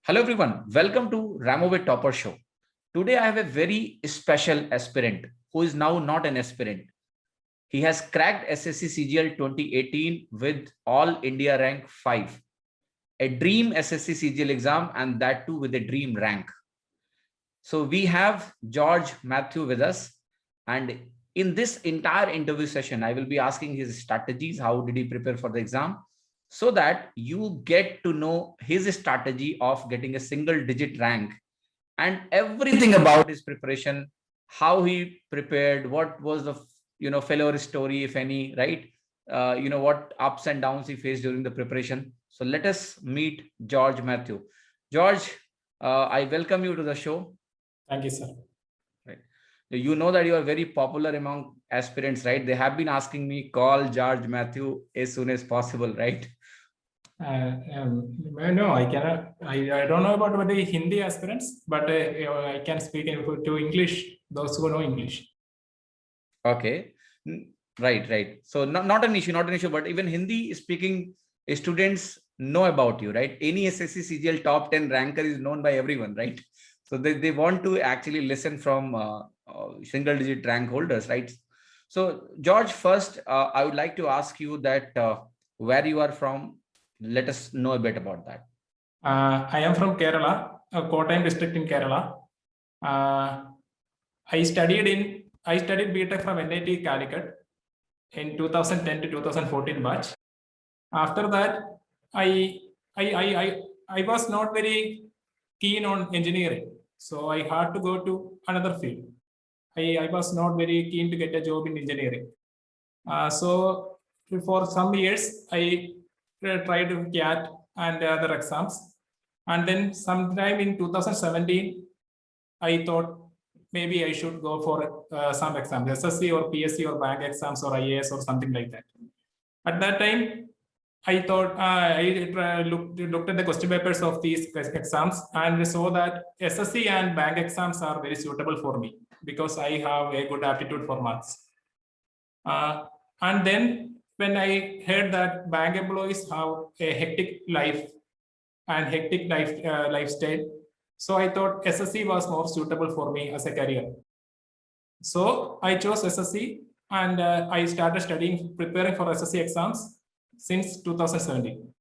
Hello everyone, welcome to Ramovit Topper Show. Today I have a very special aspirant who is now not an aspirant. He has cracked SSC CGL 2018 with All India rank 5, a dream SSC CGL exam, and that too with a dream rank. So we have George Mathew with us, and in this entire interview session, I will be asking his strategies. How did he prepare for the exam? So that you get to know his strategy of getting a single digit rank and everything about his preparation, how he prepared, what was the failure story, if any, right? What ups and downs he faced during the preparation. So let us meet George Mathew. George, I welcome you to the show. Thank you, sir. Right. You know that you are very popular among aspirants, right? They have been asking me call George Mathew as soon as possible, right? No, I cannot. I don't know about the Hindi aspirants, but I can speak to English. Those who know English. Okay, right. So not an issue, but even Hindi speaking students know about you, right? Any SSC CGL top 10 ranker is known by everyone, right? So they want to actually listen from single digit rank holders, right? So George, first, I would like to ask you that where you are from. Let us know a bit about that. I am from Kerala, Kottayam district in Kerala. I studied BTech from NIT Calicut in 2010 to 2014 batch. After that, I was not very keen on engineering, so I had to go to another field. I was not very keen to get a job in engineering. So for some years, I tried CAT and other exams. And then sometime in 2017, I thought maybe I should go for some exams, SSC or PSC or bank exams or IAS or something like that. At that time, I thought I looked at the question papers of these exams and saw that SSC and bank exams are very suitable for me because I have a good aptitude for maths. And then when I heard that bank employees have a hectic life and hectic lifestyle, so I thought SSC was more suitable for me as a career. So I chose SSC and I started preparing for SSC exams since 2017.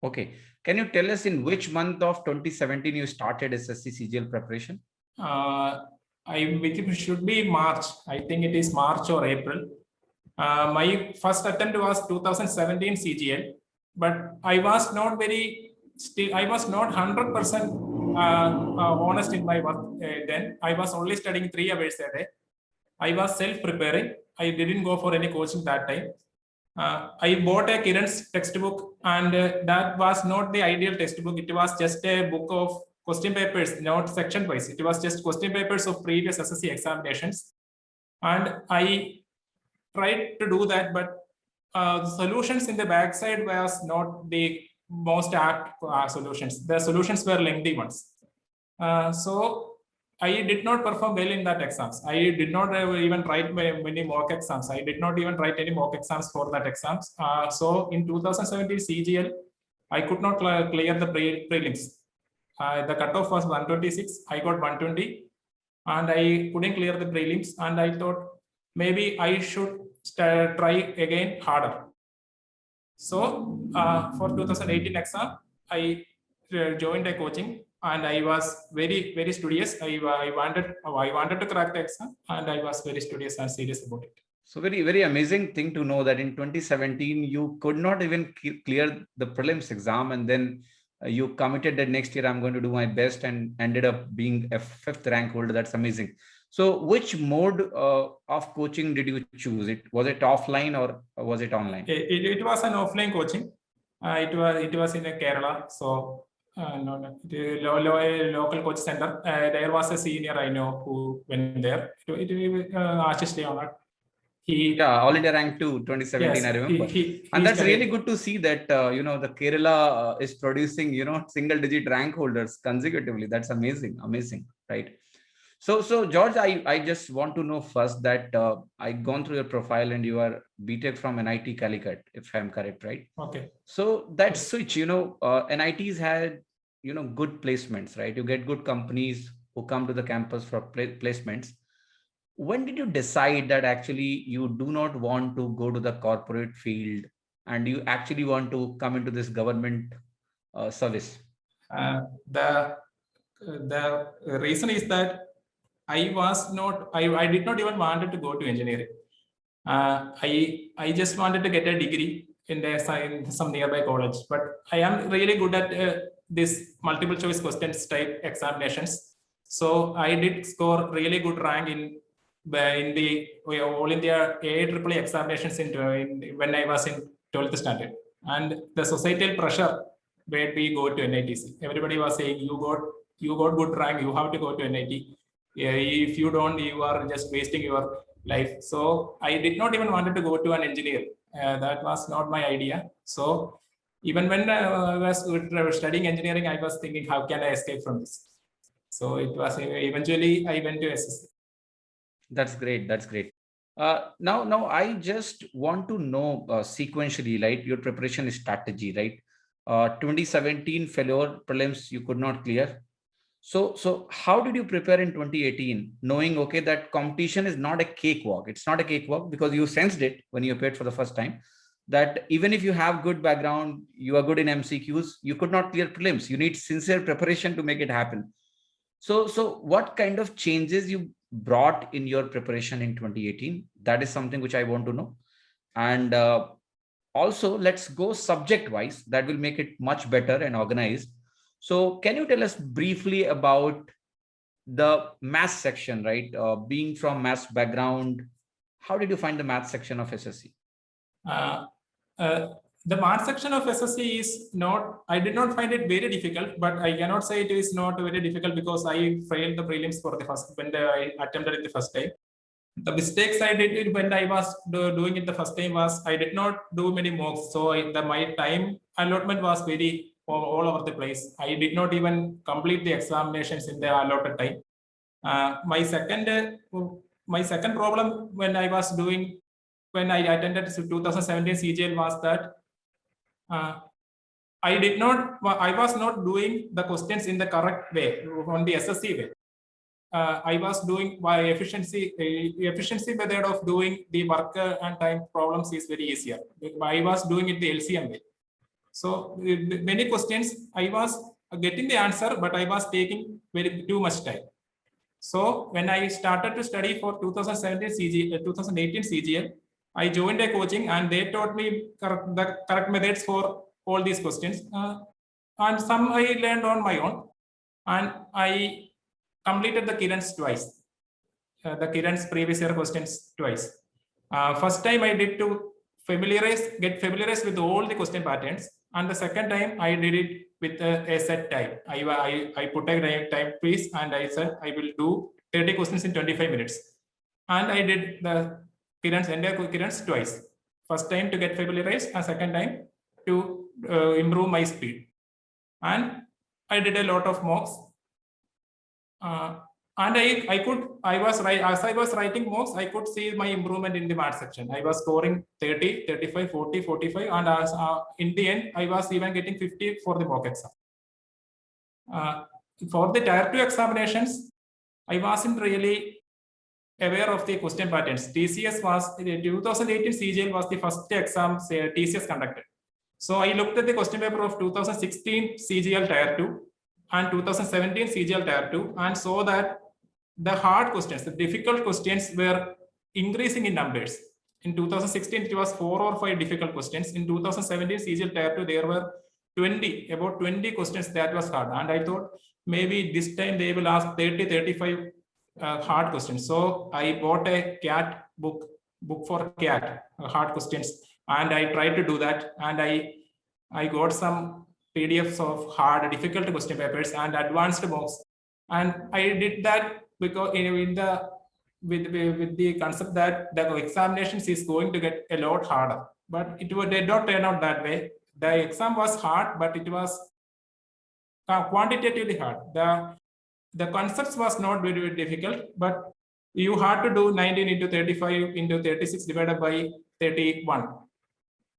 Okay. Can you tell us in which month of 2017 you started SSC CGL preparation? It should be March. I think it is March or April. My first attempt was 2017 CGL, but I was not 100% honest in my work then. I was only studying 3 hours a day. I was self-preparing. I didn't go for any coaching that time. I bought a Kiran's textbook, and that was not the ideal textbook. It was just a book of question papers, not section wise. It was just question papers of previous SSC examinations. And I tried to do that, but the solutions in the backside was not the most apt solutions. The solutions were lengthy ones. So I did not perform well in that exams. I did not even write many mock exams. I did not even write any mock exams for that exams. So in 2017 CGL, I could not clear the prelims. The cutoff was 126. I got 120, and I couldn't clear the prelims. And I thought maybe I should try again harder. So for 2018 exam, I joined a coaching, and I was very, very studious. I wanted to crack the exam, and I was very studious and serious about it. So very, very amazing thing to know that in 2017, you could not even clear the prelims exam. And then you committed that next year, I'm going to do my best, and ended up being a 5th rank holder. That's amazing. So which mode of coaching did you choose? Was it offline or was it online? It was an offline coaching. It was in Kerala. So local coach center. There was a senior I know who went there. Ashish Leonard. All India rank 2 2017. Yes, I remember. And that's really good to see that the Kerala is producing single digit rank holders consecutively. That's amazing, right? So George, I just want to know first that I gone through your profile and you are BTech from NIT Calicut, if I'm correct, right? Okay. So that switch, NITs had good placements, right? You get good companies who come to the campus for placements. When did you decide that actually you do not want to go to the corporate field and you actually want to come into this government service? Uh, the the reason is that I did not even wanted to go to engineering. I just wanted to get a degree in some nearby college, but I am really good at this multiple choice questions type examinations. So I did score really good rank in the All India AIEEE examinations when I was in 12th standard, and the societal pressure made me go to NITC. Everybody was saying you got good rank, you have to go to NIT. If you don't, you are just wasting your life. So I did not even wanted to go to an engineer. That was not my idea. So even when I was studying engineering, I was thinking, how can I escape from this? So it was eventually I went to SSC. That's great. That's great. Now I just want to know sequentially, right? Your preparation strategy, right? 2017 failure prelims you could not clear. So how did you prepare in 2018, knowing okay that competition is not a cakewalk? It's not a cakewalk because you sensed it when you appeared for the first time. That even if you have good background, you are good in MCQs, you could not clear prelims. You need sincere preparation to make it happen. So what kind of changes you brought in your preparation in 2018? That is something which I want to know. And also, let's go subject wise. That will make it much better and organized. So can you tell us briefly about the math section, right? Being from math background, how did you find the math section of SSC? Uh, uh, the math section of SSC is not, I did not find it very difficult, but I cannot say it is not very difficult because I failed the prelims for the first, when I attempted it the first time. The mistakes I did when I was doing it the first time was I did not do many mocks. So my time allotment was very all over the place. I did not even complete the examinations in the allotted time. My second problem when I attended 2017 CGL was that I was not doing the questions in the correct way, on the SSC way. I was doing by efficiency method of doing the work and time problems is very easier. I was doing it the LCM way. So many questions I was getting the answer, but I was taking too much time. So when I started to study for 2018 CGL, I joined a coaching and they taught me the correct methods for all these questions. And some I learned on my own, and I completed the Kiran's twice. The Kiran's previous year questions twice. First time I did to get familiarized with all the question patterns, and the second time I did it with a set time. I put a time piece and I said I will do 30 questions in 25 minutes. And I did the entire Kiran's twice. First time to get familiarized, and second time to improve my speed. And I did a lot of mocks. And as I was writing mocks, I could see my improvement in the math section. I was scoring 30, 35, 40, 45, and in the end, I was even getting 50 for the mock exam. For the tier 2 examinations, I wasn't really aware of the question patterns. TCS was, 2018 CGL was the first exam TCS conducted. So I looked at the question paper of 2016 CGL tier 2 and 2017 CGL tier 2 and saw that the hard questions, the difficult questions were increasing in numbers. In 2016, it was 4 or 5 difficult questions. In 2017 CGL tier 2, there were about 20 questions that was hard. And I thought maybe this time they will ask 30, 35 hard questions. So I bought a CAT book for CAT, hard questions. And I tried to do that. And I got some PDFs of hard, difficult question papers and advanced mocks. And I did that because with the concept that the examinations is going to get a lot harder. But it did not turn out that way. The exam was hard, but it was quantitatively hard. The concepts was not very, very difficult, but you had to do 19 into 35 into 36 divided by 31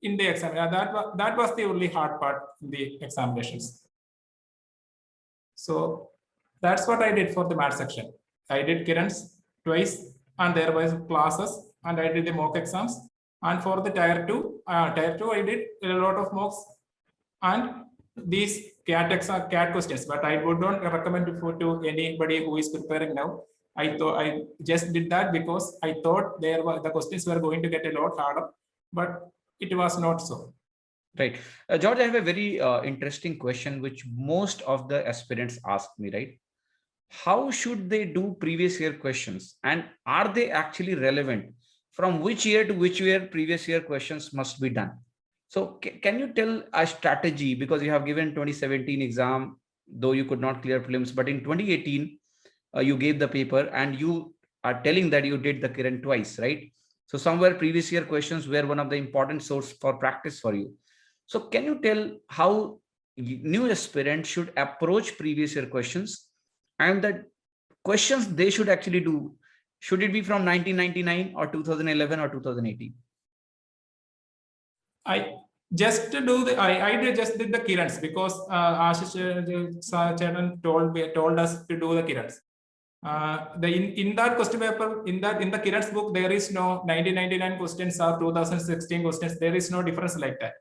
in the exam. That was the only hard part in the examinations. So that's what I did for the math section. I did Kiran's twice, and there was classes, and I did the mock exams. And for the tier two, I did a lot of mocks and these CAT questions. But I would not recommend it to anybody who is preparing now. I just did that because I thought the questions were going to get a lot harder, but it was not so. Right. George, I have a very interesting question, which most of the aspirants ask me, right? How should they do previous year questions? And are they actually relevant? From which year to which year previous year questions must be done? So can you tell a strategy, because you have given 2017 exam, though you could not clear prelims, but in 2018, you gave the paper and you are telling that you did the Kiran twice, right? So somewhere previous year questions were one of the important source for practice for you. So can you tell how new aspirants should approach previous year questions and the questions they should actually do? Should it be from 1999 or 2011 or 2018? I just do the I just did the Kirans because Ashish Charan told us to do the Kirans. In that question paper, in the Kiran's book, there is no 1999 questions or 2016 questions. There is no difference like that.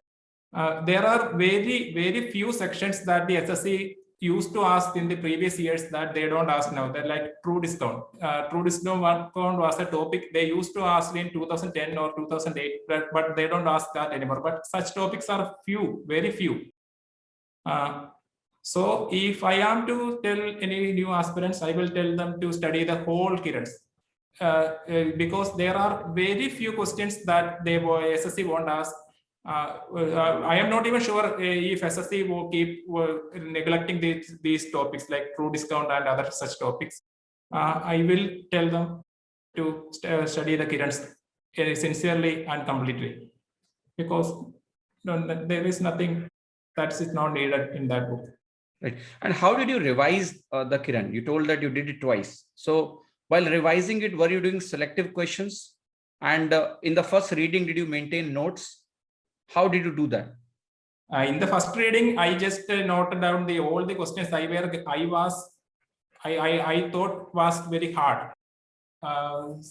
There are very few sections that the SSC used to ask in the previous years that they don't ask now. They're like true discount. True discount was a topic they used to ask in 2010 or 2008, but they don't ask that anymore. But such topics are few, very few. So if I am to tell any new aspirants, I will tell them to study the whole Kirans. Because there are very few questions that the SSC won't ask. I am not even sure if SSC will keep neglecting these topics like true discount and other such topics. I will tell them to study the Kirans sincerely and completely, because there is nothing that is not needed in that book. Right. And how did you revise the Kiran? You told that you did it twice. So while revising it, were you doing selective questions? And in the first reading, did you maintain notes? How did you do that? In the first reading, I just noted down all the questions I thought was very hard.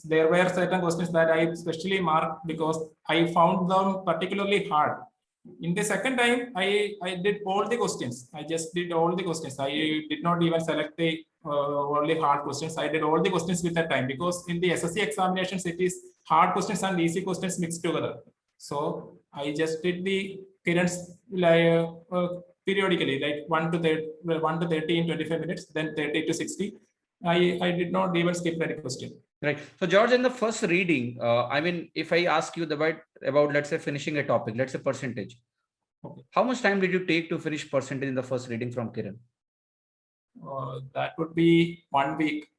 There were certain questions that I especially marked because I found them particularly hard. In the second time, I did all the questions. I just did all the questions. I did not even select the only hard questions. I did all the questions with that time, because in the SSC examinations, it is hard questions and easy questions mixed together. So I just did the Kirans periodically, like 1 to 30 in 25 minutes, then 30 to 60. I did not even skip any question. Right. So George, in the first reading, I mean, if I ask you about, let's say, finishing a topic, let's say percentage, okay, how much time did you take to finish percentage in the first reading from Kiran? That would be 1 week,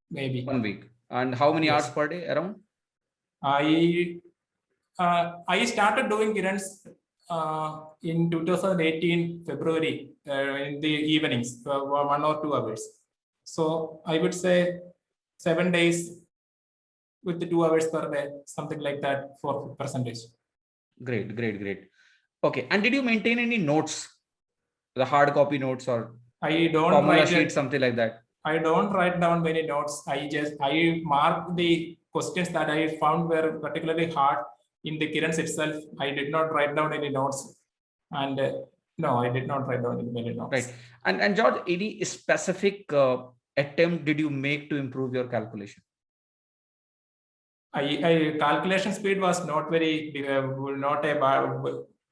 maybe. 1 week. And how many Yes. hours per day around? I started doing Kirans in 2018 February in the evenings, 1 or 2 hours. So I would say 7 days with the 2 hours per day, something like that for percentage. Great, great, great. Okay. And did you maintain any notes, the hard copy notes or I don't formula sheet, something like that? I don't write down many notes. I mark the questions that I found were particularly hard in the Kirans itself. I did not write down any notes, and no, I did not write down many notes. Right. And George, any specific attempt did you make to improve your calculation? Calculation speed was not very not a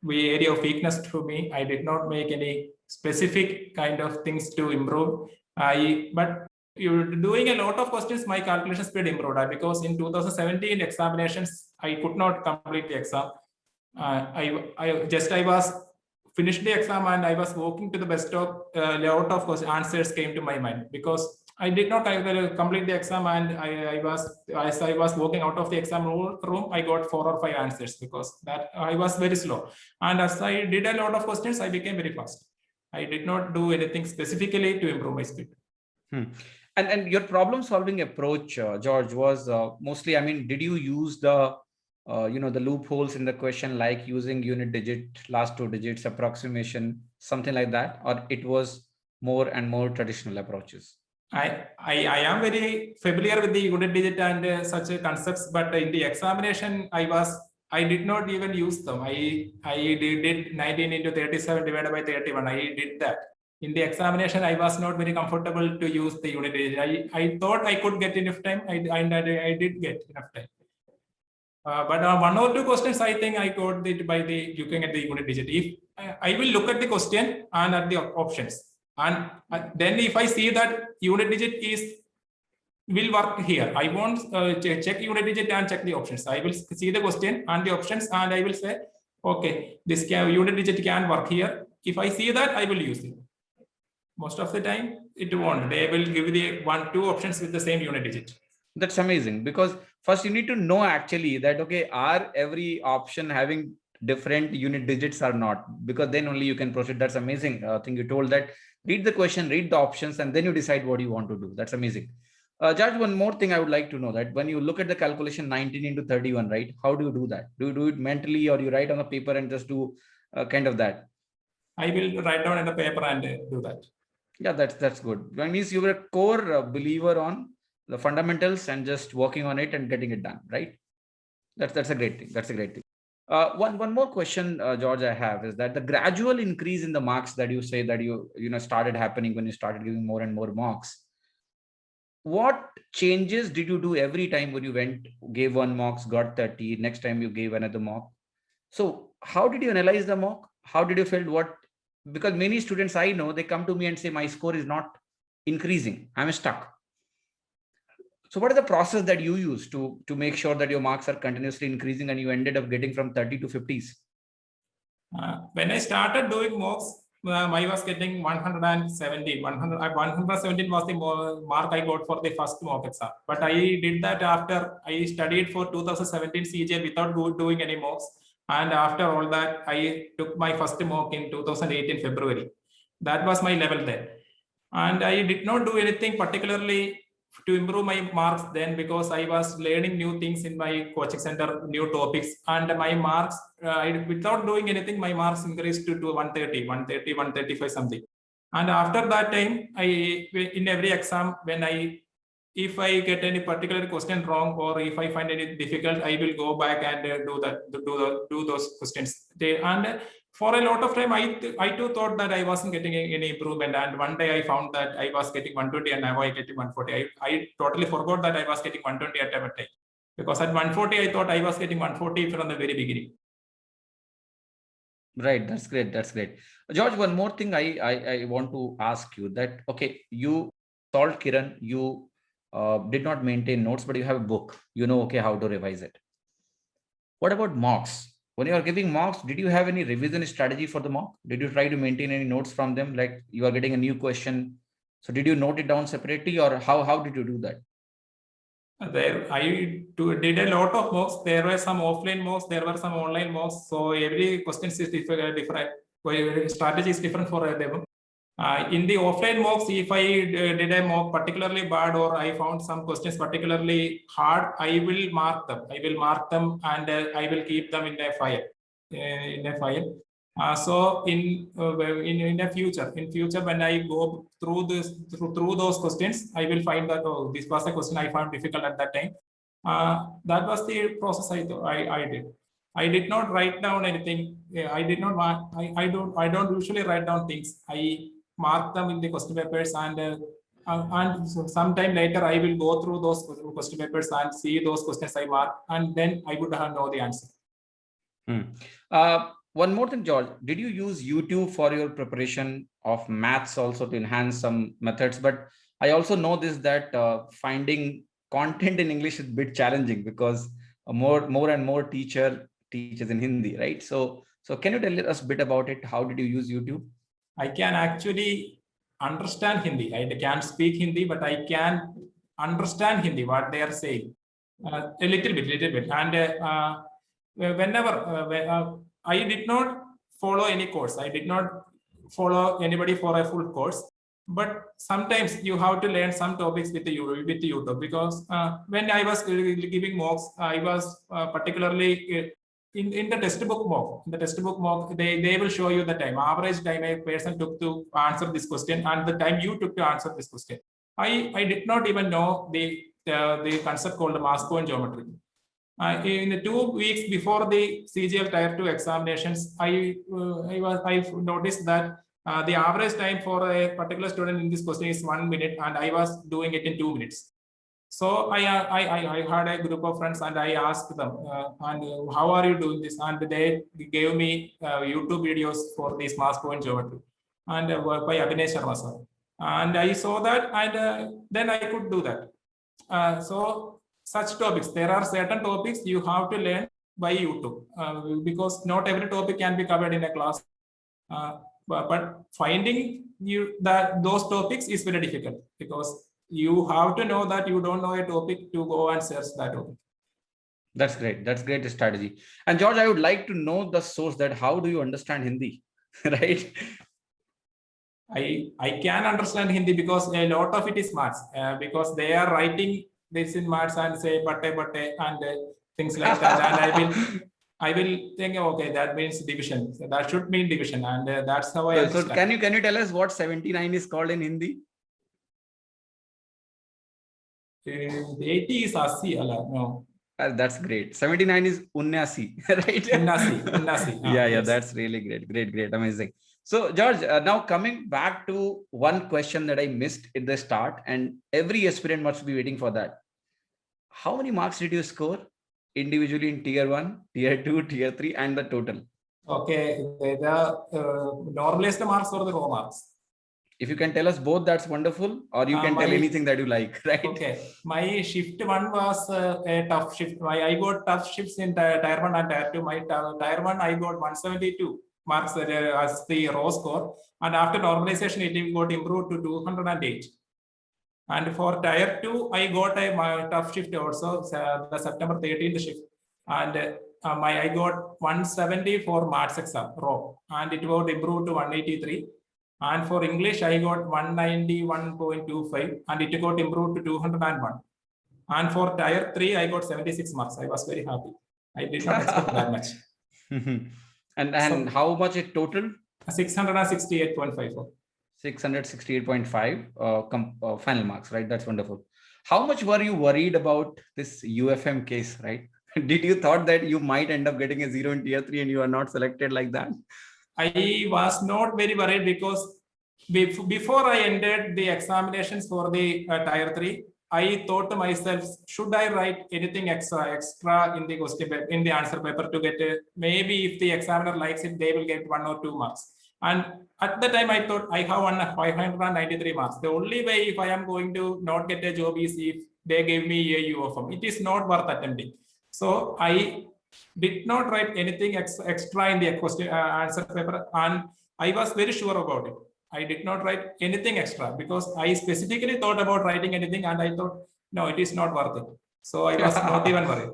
area of weakness to me. I did not make any specific kind of things to improve. But you're doing a lot of questions, my calculation speed improved, because in 2017 examinations I could not complete the exam. I was finished the exam and I was walking to the bus stop. A lot of answers came to my mind, because I did not complete the exam, and as I was walking out of the exam room, I got 4 or 5 answers, because that I was very slow. And as I did a lot of questions, I became very fast. I did not do anything specifically to improve my speed. And your problem solving approach, George, was mostly, I mean, did you use the the loopholes in the question, like using unit digit, last 2 digits, approximation, something like that, or it was more and more traditional approaches? I am very familiar with the unit digit and such concepts, but in the examination, I did not even use them. I did 19 into 37 divided by 31. I did that. In the examination, I was not very comfortable to use the unit digit. I thought I could get enough time. I did get enough time. But one or two questions, I think I got it by the looking at the unit digit. If I will look at the question and at the options, and then if I see that unit digit will work here, I won't check unit digit and check the options. I will see the question and the options, and I will say, okay, this unit digit can work here. If I see that, I will use it. Most of the time, it won't. They will give the 1-2 options with the same unit digit. That's amazing, because first you need to know actually that, okay, are every option having different unit digits or not, because then only you can proceed. That's amazing. I think you told that read the question, read the options, and then you decide what you want to do. That's amazing. Judge, one more thing I would like to know, that when you look at the calculation 19 into 31, right? How do you do that? Do you do it mentally, or you write on a paper and just do kind of that? I will write down in the paper and do that. Yeah, that's good. That means you were a core believer on the fundamentals and just working on it and getting it done, right? That's a great thing. That's a great thing. One more question, George, I have is that the gradual increase in the marks that you say that you started happening when you started giving more and more marks. What changes did you do every time when you gave 1 marks, got 30, next time you gave another mark? So how did you analyze the mock? How did you feel what? Because many students I know, they come to me and say, my score is not increasing. I'm stuck. So what is the process that you use to make sure that your marks are continuously increasing and you ended up getting from 30 to 50s? When I started doing mocks, I was getting 117. 117 was the mark I got for the first mock exam. But I did that after I studied for 2017 CJ without doing any mocks. And after all that, I took my first mock in 2018 February. That was my level then. And I did not do anything particularly to improve my marks then, because I was learning new things in my coaching center, new topics, and my marks, without doing anything, my marks increased to 130, 135 something. And after that time, in every exam, if I get any particular question wrong, or if I find any difficult, I will go back and do those questions. And for a lot of time, I too thought that I wasn't getting any improvement. And one day I found that I was getting 120 and now I getting 140. I totally forgot that I was getting 120 at a time. Because at 140, I thought I was getting 140 from the very beginning. Right, that's great. That's great. George, one more thing I want to ask you that, okay, you told Kiran, you did not maintain notes, but you have a book, okay, how to revise it. What about mocks? When you are giving mocks, did you have any revision strategy for the mock? Did you try to maintain any notes from them? Like you are getting a new question. So did you note it down separately, or how did you do that? I did a lot of mocks. There were some offline mocks, there were some online mocks. So every question is different. Strategy is different for them. In the offline mocks, if I did a mock particularly bad, or I found some questions particularly hard, I will mark them. And I will keep them in a file. So in the future, when I go through those questions, I will find that, oh, this was a question I found difficult at that time. That was the process I did. I did not write down anything. I did not. I don't usually write down things. I mark them in the question papers, and sometime later I will go through those question papers and see those questions I mark, and then I would know the answer. One more thing, George, did you use YouTube for your preparation of maths also to enhance some methods? But I also know this, that finding content in English is a bit challenging, because more and more teachers in Hindi, right? So can you tell us a bit about it? How did you use YouTube? I can actually understand Hindi. I can't speak Hindi, but I can understand Hindi, what they are saying, a little bit. And whenever I did not follow any course, I did not follow anybody for a full course. But sometimes you have to learn some topics with YouTube, because when I was giving mocks, I was particularly in the textbook mock, they will show you the time, average time a person took to answer this question and the time you took to answer this question. I did not even know the concept called mass point geometry. In the 2 weeks before the CGL Tier 2 examinations, I noticed that the average time for a particular student in this question is 1 minute, and I was doing it in 2 minutes. So I had a group of friends and I asked them, how are you doing this? And they gave me YouTube videos for this mass point geometry and by Abhinay Sharma sir. And I saw that, and then I could do that. So such topics, there are certain topics you have to learn by YouTube because not every topic can be covered in a class. But finding those topics is very difficult because you have to know that you don't know a topic to go and search that topic. That's great. That's great strategy. And George, I would like to know the source that how do you understand Hindi, right? I can understand Hindi because a lot of it is maths because they are writing this in maths and say batte and things like that. And I will think, okay, that means division. So that should mean division, and that's how I understand. So can you tell us what 79 is called in Hindi? 80 is 80, no. That's great. 79 is 79, right? 79. Yeah, yes. That's really great, amazing. So George, now coming back to one question that I missed at the start, and every aspirant must be waiting for that. How many marks did you score individually in Tier 1, Tier 2, Tier 3, and the total? Okay, the normalized marks or the raw marks? If you can tell us both, that's wonderful. Or you can tell anything that you like, right? Okay. My shift 1 was a tough shift. I got tough shifts in Tier 1 and Tier 2. My Tier 1, I got 172 marks as the raw score. And after normalization, it got improved to 208. And for Tier 2, I got a tough shift also, the September 13th shift. And I got 170 for maths exam, raw. And it got improved to 183. And for English, I got 191.25 and it got improved to 201. And for Tier 3, I got 76 marks. I was very happy. I did not expect that much. And so, how much it total? 668.54. 668.5 final marks, right? That's wonderful. How much were you worried about this UFM case, right? Did you thought that you might end up getting a 0 in Tier 3 and you are not selected like that? I was not very worried because before I entered the examinations for the Tier 3, I thought to myself, should I write anything extra in the question paper, in the answer paper to get maybe if the examiner likes it, they will get 1 or 2 marks. And at the time, I thought I have 593 marks. The only way if I am going to not get a job is if they gave me a UFM. It is not worth attempting. So I did not write anything extra in the question answer paper, and I was very sure about it. I did not write anything extra because I specifically thought about writing anything, and I thought, no, it is not worth it. So I was not even worried.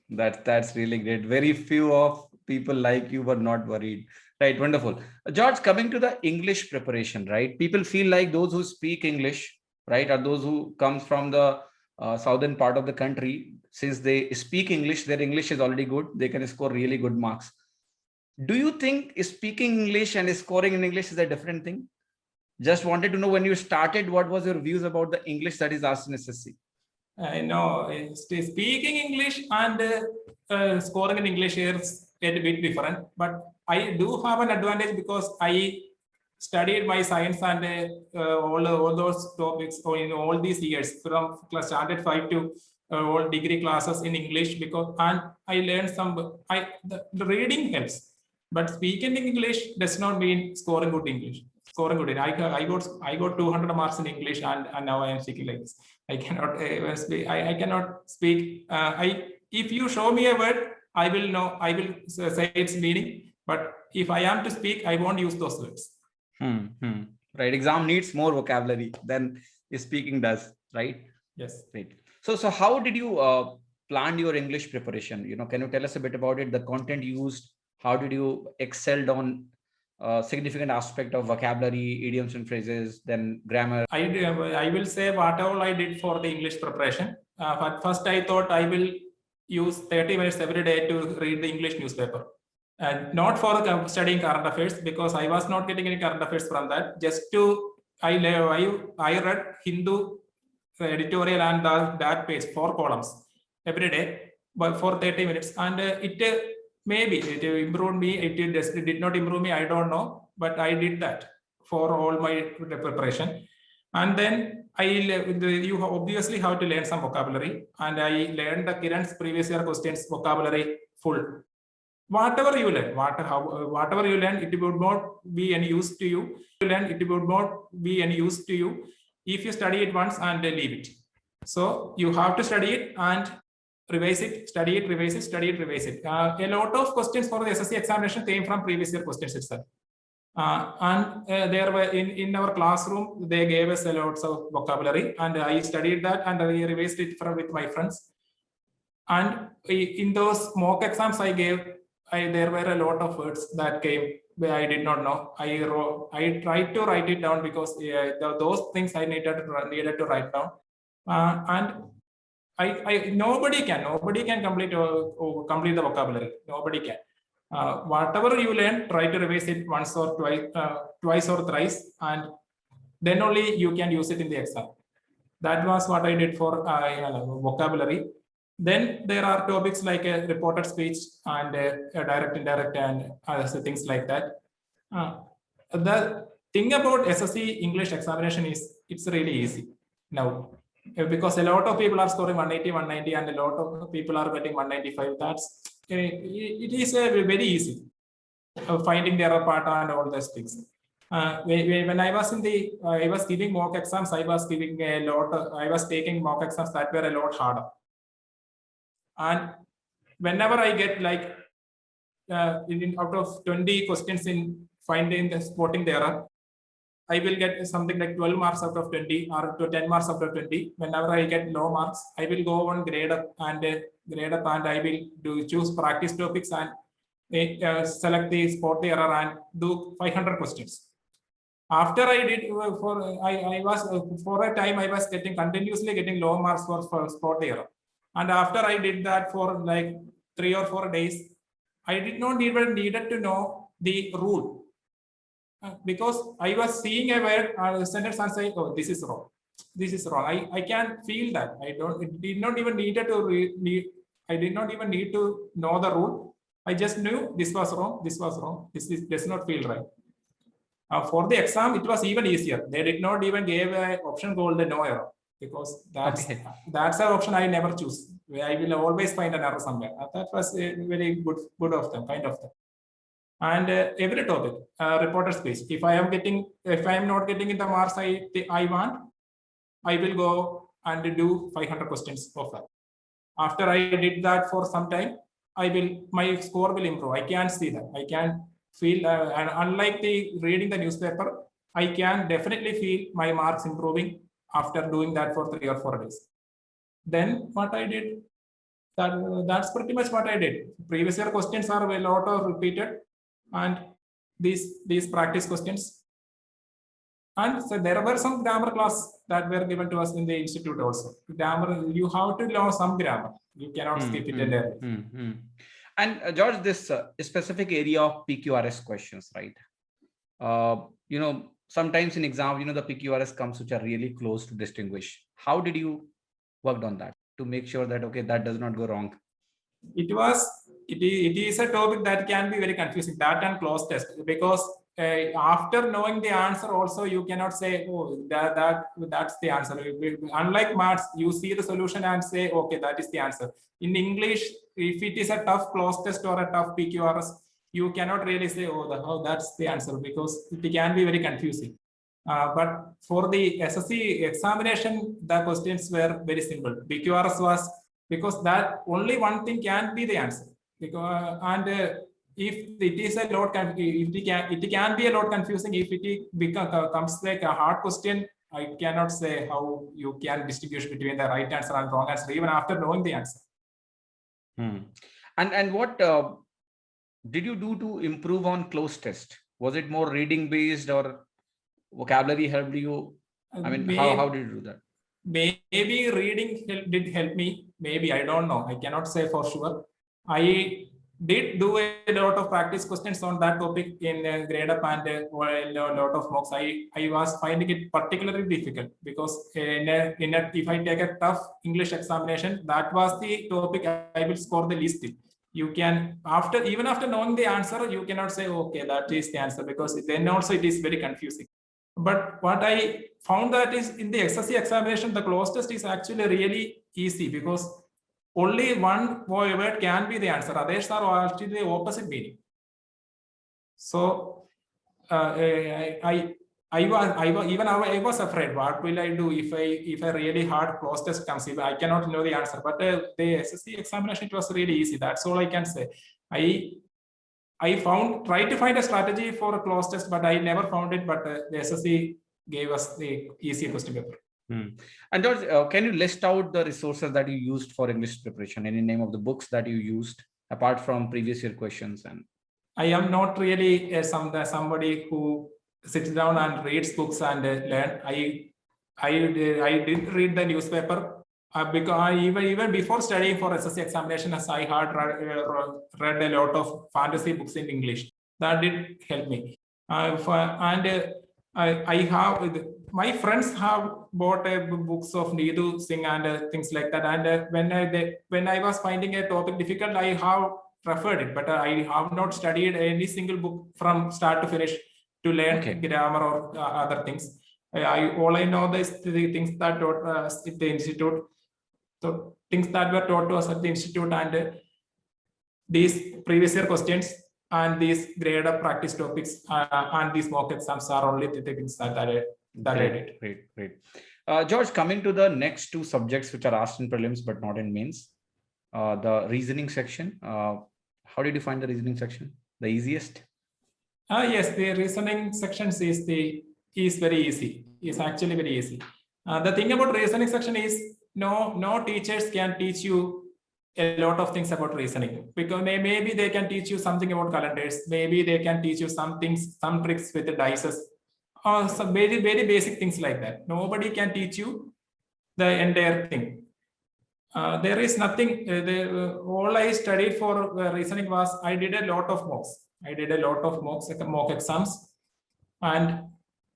That's really great. Very few of people like you were not worried. Right, wonderful. George, coming to the English preparation, right? People feel like those who speak English, right, are those who comes from the southern part of the country. Since they speak English, their English is already good. They can score really good marks. Do you think speaking English and scoring in English is a different thing? Just wanted to know when you started, what was your views about the English that is asked in SSC? No, speaking English and scoring in English is a bit different, but I do have an advantage because I studied my science and all those topics in all these years from class standard 5 to all degree classes in English and I learned the reading helps, but speaking English does not mean scoring good English. Scoring good. I got 200 marks in English and now I am speaking like this. I cannot speak. I cannot speak. If you show me a word, I will know. I will say its meaning. But if I am to speak, I won't use those words. Right. Exam needs more vocabulary than speaking does. Right. Yes. Right. So how did you plan your English preparation? Can you tell us a bit about it? The content used. How did you excelled on significant aspect of vocabulary, idioms and phrases, then grammar? I will say what all I did for the English preparation. But first, I thought I will use 30 minutes every day to read the English newspaper. And not for studying current affairs, because I was not getting any current affairs from that. Just to, I read Hindu editorial and that page, 4 columns every day, but for 30 minutes. And maybe it improved me, it did not improve me, I don't know, but I did that for all my preparation. And then you obviously have to learn some vocabulary, and I learned the Kiran's previous year questions vocabulary full. Whatever you learn, whatever you learn, it would not be any use to you. It would not be any use to you if you study it once and leave it. So you have to study it and revise it, study it, revise it, study it, revise it. A lot of questions for the SSC examination came from previous year questions itself. There were in our classroom, they gave us a lot of vocabulary, and I studied that and I revised it with my friends. And in those mock exams I gave, there were a lot of words that came where I did not know. I tried to write it down because those things I needed to write down. And nobody can complete the vocabulary. Nobody can. Whatever you learn, try to revise it once or twice or thrice, and then only you can use it in the exam. That was what I did for vocabulary. Then there are topics like a reported speech and direct, indirect, and other things like that. The thing about SSC English examination is it's really easy now, because a lot of people are scoring 180, 190, and a lot of people are getting 195. That's it is very easy finding the error part and all those things. When I was I was giving mock exams, I was taking mock exams that were a lot harder. And whenever I get like out of 20 questions in spotting the error, I will get something like 12 marks out of 20 or 10 marks out of 20. Whenever I get low marks, I will go on grade up and I will choose practice topics and select the spot the error and do 500 questions. After I did for a time I was continuously getting low marks for spot the error. And after I did that for like 3 or 4 days, I did not even needed to know the rule, because I was seeing a word sentence and saying, "Oh, this is wrong. This is wrong." I can feel that. It did not even needed to. I did not even need to know the rule. I just knew this was wrong. This was wrong. This does not feel right. For the exam, it was even easier. They did not even give an option called the no error, because that's an option I never choose. I will always find an error somewhere. That was very good of them, kind of them. And every topic, reporter speech. If I am not getting in the marks I want, I will go and do 500 questions of that. After I did that for some time, my score will improve. I can see that. I can feel, and unlike reading the newspaper, I can definitely feel my marks improving after doing that for 3 or 4 days. Then what I did, that's pretty much what I did. Previous year questions are a lot of repeated, and these practice questions. And so there were some grammar class that were given to us in the institute also. Grammar, you have to know some grammar. You cannot skip it entirely. And George, this specific area of PQRS questions, right? Sometimes in exam, the PQRS comes which are really close to distinguish. How did you work on that to make sure that, okay, that does not go wrong? It is a topic that can be very confusing, that and close test, because after knowing the answer also, you cannot say, oh, that's the answer. Unlike maths, you see the solution and say, okay, that is the answer. In English, if it is a tough close test or a tough PQRS, you cannot really say, oh, that's the answer, because it can be very confusing. But for the SSC examination, the questions were very simple. PQRS was, because that only one thing can be the answer. Because, if it is a lot, it can be a lot confusing. If it comes like a hard question, I cannot say how you can distinguish between the right answer and wrong answer even after knowing the answer. And what did you do to improve on close test? Was it more reading based or vocabulary helped you? I mean, how did you do that? maybe reading did help me. Maybe, I don't know. I cannot say for sure. I did do a lot of practice questions on that topic in grade up and a lot of mocks. I was finding it particularly difficult because if I take a tough English examination, that was the topic I will score the least in. You can, even after knowing the answer, you cannot say, okay, that is the answer, because then also it is very confusing. But what I found that is in the SSC examination, the close test is actually really easy, because only one word can be the answer. Others are actually the opposite meaning. So I was afraid. What will I do if a really hard close test comes? If I cannot know the answer. But the SSC examination, it was really easy. That's all I can say. I tried to find a strategy for a close test, but I never found it. But the SSC gave us the easy question paper. And George, can you list out the resources that you used for English preparation? Any name of the books that you used apart from previous year questions? And I am not really somebody who sits down and reads books and learn. I did read the newspaper because even before studying for SSC examination, as I had read a lot of fantasy books in English. That did help me. I have, my friends have bought books of Needu Singh and things like that. And when I was finding a topic difficult, I have referred it, but I have not studied any single book from start to finish to learn grammar or other things. All I know is the things that taught us at the institute. So things that were taught to us at the institute, and these previous year questions and these grade up practice topics and these mock exams are only the things that I did. Great. George, coming to the next two subjects which are asked in prelims but not in mains, the reasoning section. How did you find the reasoning section? The easiest? Yes, the reasoning sections is very easy. It's actually very easy. The thing about reasoning section is no teachers can teach you a lot of things about reasoning, because maybe they can teach you something about calendars. Maybe they can teach you some tricks with the dices, or some very basic things like that. Nobody can teach you the entire thing. There is nothing. All I studied for reasoning was I did a lot of mocks. I did a lot of mock exams, and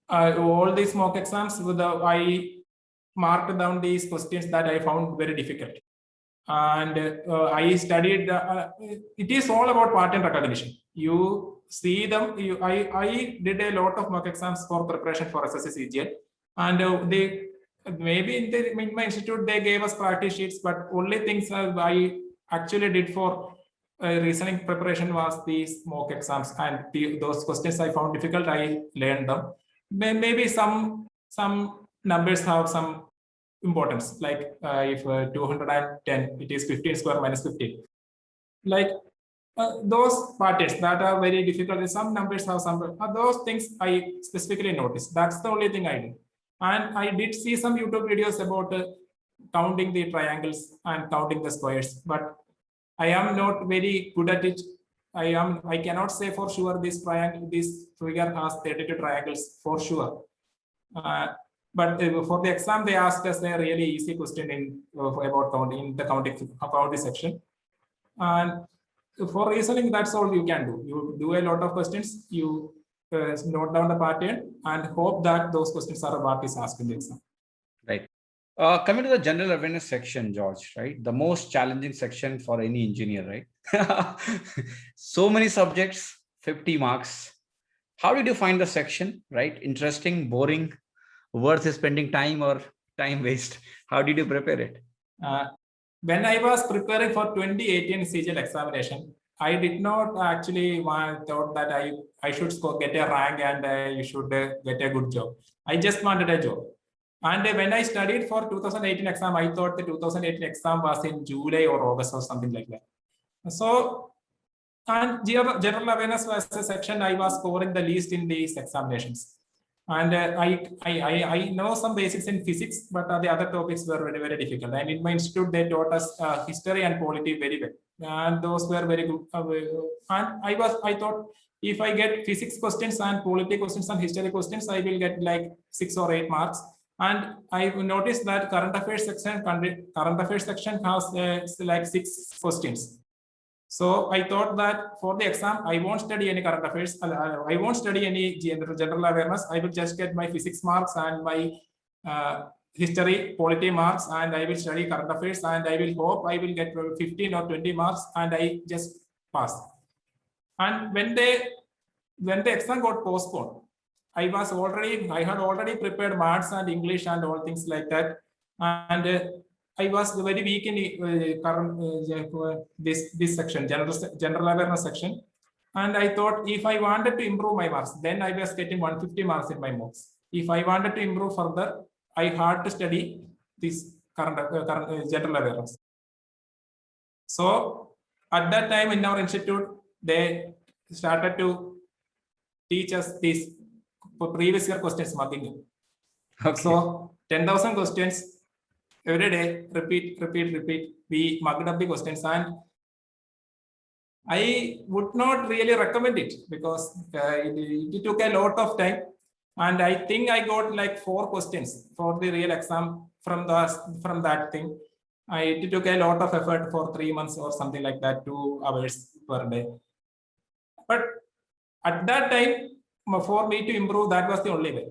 all these mock exams, I marked down these questions that I found very difficult. And I studied. It is all about pattern recognition. You see them. I did a lot of mock exams for preparation for SSC CGL, and they. Maybe in my institute they gave us practice sheets, but only things I actually did for reasoning preparation was these mock exams, and those questions I found difficult. I learned them. Maybe some numbers have some importance, like if 210, it is 15 square minus 15. Like those patterns that are very difficult. Some numbers have some those things I specifically noticed. That's the only thing I did. And I did see some YouTube videos about counting the triangles and counting the squares, but I am not very good at it. I cannot say for sure this figure has 32 triangles for sure. But for the exam, they asked us a really easy question about counting the counting section. And for reasoning, that's all you can do. You do a lot of questions. You note down the pattern and hope that those questions are what is asked in the exam. Right. Coming to the general awareness section, George, right? The most challenging section for any engineer, right? So many subjects, 50 marks. How did you find the section, right? Interesting, boring, worth spending time, or time waste? How did you prepare it? When I was preparing for 2018 CGL examination, I did not actually thought that I should get a rank and you should get a good job. I just wanted a job. And when I studied for 2018 exam, I thought the 2018 exam was in July or August or something like that. So, and general awareness was a section I was scoring the least in these examinations. And I know some basics in physics, but the other topics were very, very difficult. And in my institute, they taught us history and polity very well. And those were very good. And I thought if I get physics questions and polity questions and history questions, I will get like 6 or 8 marks. And I noticed that current affairs section has like 6 questions. So I thought that for the exam, I won't study any current affairs. I won't study any general awareness. I will just get my physics marks and my history, polity marks, and I will study current affairs, and I will hope I will get 15 or 20 marks, and I just pass. And when the exam got postponed, I had already prepared maths and English and all things like that, and I was very weak in current this section, general awareness section, and I thought if I wanted to improve my marks, then I was getting 150 marks in my mocks. If I wanted to improve further, I had to study this current general awareness. So at that time in our institute, they started to teach us these previous year questions mugging. Okay. So 10,000 questions every day, repeat. We mugged up the questions, and I would not really recommend it because it took a lot of time, and I think I got like 4 questions for the real exam from that thing. It took a lot of effort for 3 months or something like that, 2 hours per day. But at that time, for me to improve, that was the only way.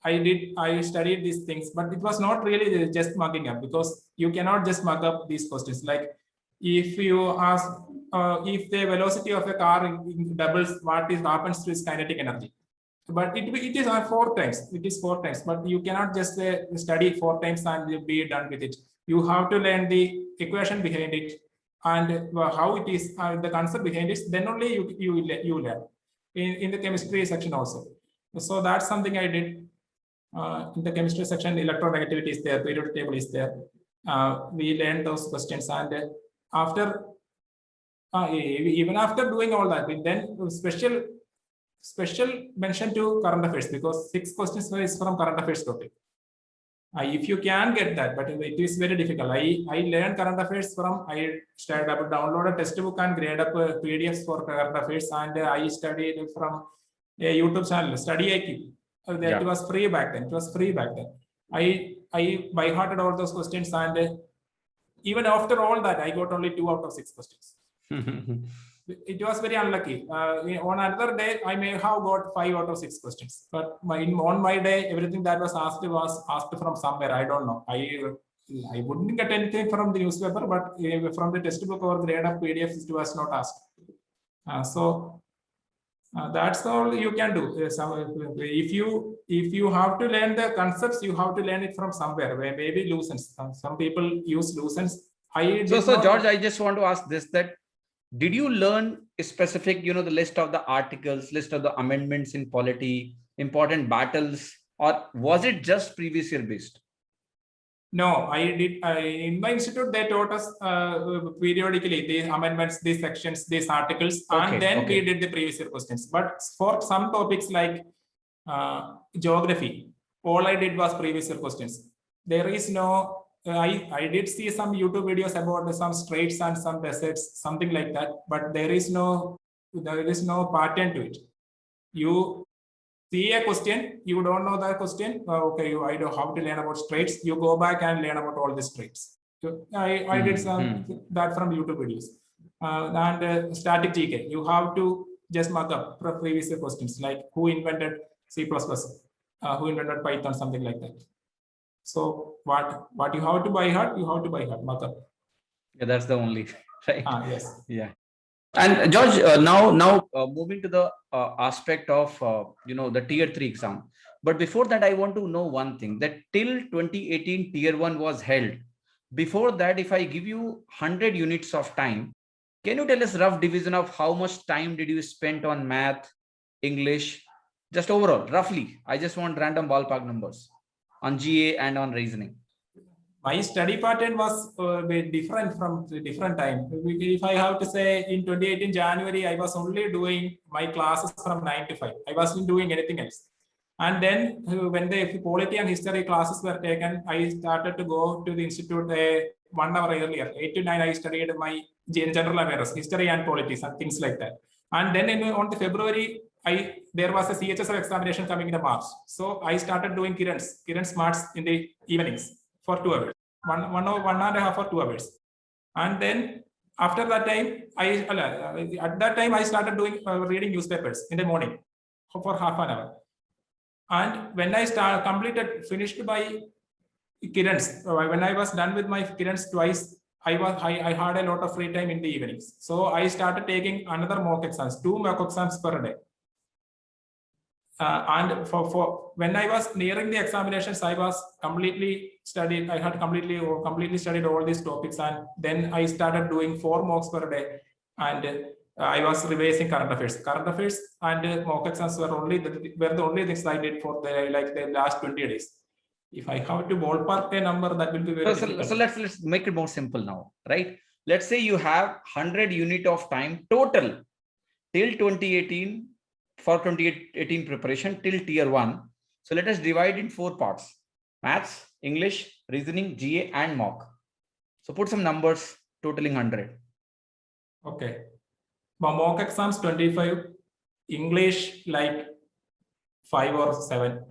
I studied these things, but it was not really just mugging up, because you cannot just mug up these questions. Like if you ask if the velocity of a car doubles, what happens to its kinetic energy? But it is 4 times. It is 4 times, but you cannot just study 4 times and be done with it. You have to learn the equation behind it and how it is, the concept behind it. Then only you learn. In the chemistry section also. So that's something I did. In the chemistry section, electronegativity is there, periodic table is there. We learned those questions, and after even after doing all that, we then special mention to current affairs, because 6 questions is from current affairs topic. If you can get that, but it is very difficult. I learned current affairs from, I download a textbook and grade up PDFs for current affairs, and I studied from a YouTube channel, Study IQ. It was free back then. I by hearted all those questions, and even after all that, I got only 2 out of 6 questions. It was very unlucky. On another day, I may have got 5 out of 6 questions. But on my day, everything that was asked from somewhere. I don't know. I wouldn't get anything from the newspaper, but from the textbook or grade up PDF, it was not asked. So that's all you can do. If you have to learn the concepts, you have to learn it from somewhere. Where maybe Lucents. Some people use Lucents. So George, I just want to ask this: that did you learn a specific, the list of the articles, list of the amendments in polity, important battles, or was it just previous year based? No, I did. In my institute, they taught us periodically these amendments, these sections, these articles, and then we did the previous year questions. But for some topics like geography, all I did was previous year questions. There is no. I did see some YouTube videos about some straits and some deserts, something like that. But there is no pattern to it. You see a question, you don't know that question. Okay, I know how to learn about straits. You go back and learn about all the straits. So I did that from YouTube videos. And static GK, you have to just mark up previous questions like who invented C++, who invented Python, something like that. So what you have to buy heart, mark up. Yeah, that's the only, right? Yes. Yeah. And George, now moving to the aspect of the tier 3 exam. But before that, I want to know one thing, that till 2018 tier 1 was held. Before that, if I give you 100 units of time, can you tell us rough division of how much time did you spend on math, English, just overall, roughly? I just want random ballpark numbers on GA and on reasoning. My study pattern was different from different time. If I have to say, in 2018 January, I was only doing my classes from 9 to 5. I wasn't doing anything else. And then when the polity and history classes were taken, I started to go to the institute 1 hour earlier. 8 to 9, I studied my general awareness, history and politics and things like that. And then on the February, there was a CHSL examination coming in the March. So I started doing Kiran Smarts in the evenings for 2 hours, one and a half or 2 hours. And then after that time, at that time I started doing reading newspapers in the morning for half an hour. And when I finished my Kiran's, when I was done with my Kiran's twice, I had a lot of free time in the evenings. So I started taking another mock exams, 2 mock exams per day. And for when I was nearing the examinations, I was completely studied. I had completely studied all these topics, and then I started doing 4 mocks per day, and I was revising current affairs. Current affairs and mock exams were the only things I did for the last 20 days. If I have to ballpark a number, that will be very difficult. So let's make it more simple now, right? Let's say you have 100 unit of time total till 2018 for 2018 preparation till tier 1. So let us divide in 4 parts: maths, English, reasoning, GA, and mock. So put some numbers totaling 100. Okay. Mock exams 25, English like 5 or 7.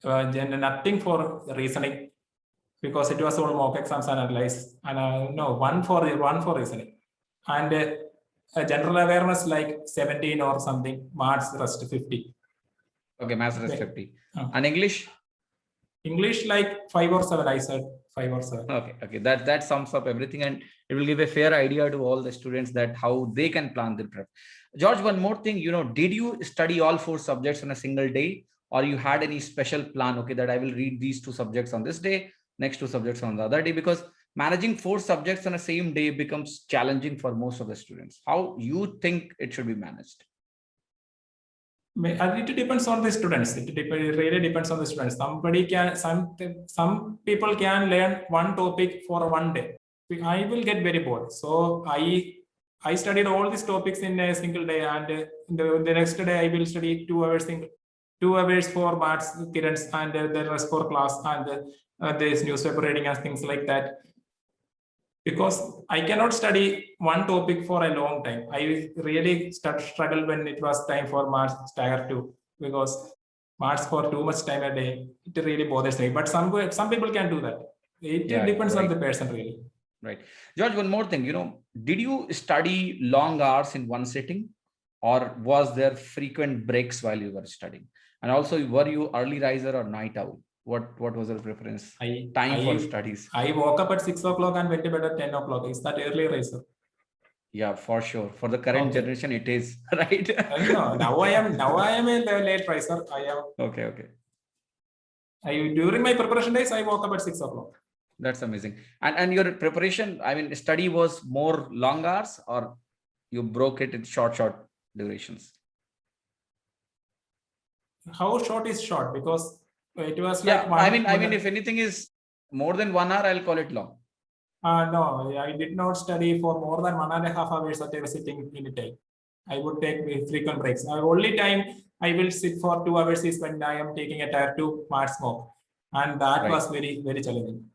Nothing for reasoning, because it was all mock exams and analyze. And no, one for reasoning. And general awareness like 17 or something. Maths rest 50. Okay, maths rest 50. And English? English like 5 or 7. I said 5 or 7. Okay. That sums up everything, and it will give a fair idea to all the students that how they can plan their prep. George, one more thing, did you study all 4 subjects on a single day, or you had any special plan? Okay, that I will read these 2 subjects on this day, next 2 subjects on the other day, because managing 4 subjects on the same day becomes challenging for most of the students. How you think it should be managed? It depends on the students. It really depends on the students. Some people can learn one topic for one day. I will get very bored. So I studied all these topics in a single day, and the next day I will study 2 hours 2 hours for maths, Kiran's, and the rest for class, and this newspaper reading and things like that. Because I cannot study one topic for a long time. I really struggled when it was time for maths tier 2, because maths for too much time a day, it really bothers me. But some people can do that. It depends on the person, really. Right. George, one more thing, did you study long hours in one sitting, or was there frequent breaks while you were studying? And also, were you early riser or night owl? What was your preference? Time for studies? I woke up at 6 o'clock and went to bed at 10 o'clock. Is that early riser? Yeah, for sure. For the current generation, it is, right? No, now I am a late riser. I am. Okay. During my preparation days, I woke up at 6 o'clock. That's amazing. And your preparation, I mean, study was more long hours, or you broke it in short durations? How short is short? Because it was like I mean, if anything is more than 1 hour, I'll call it long. No, I did not study for more than 1.5 hours at a sitting in a day. I would take frequent breaks. The only time I will sit for 2 hours is when I am taking a tier 2 maths mock, and that was very, very challenging.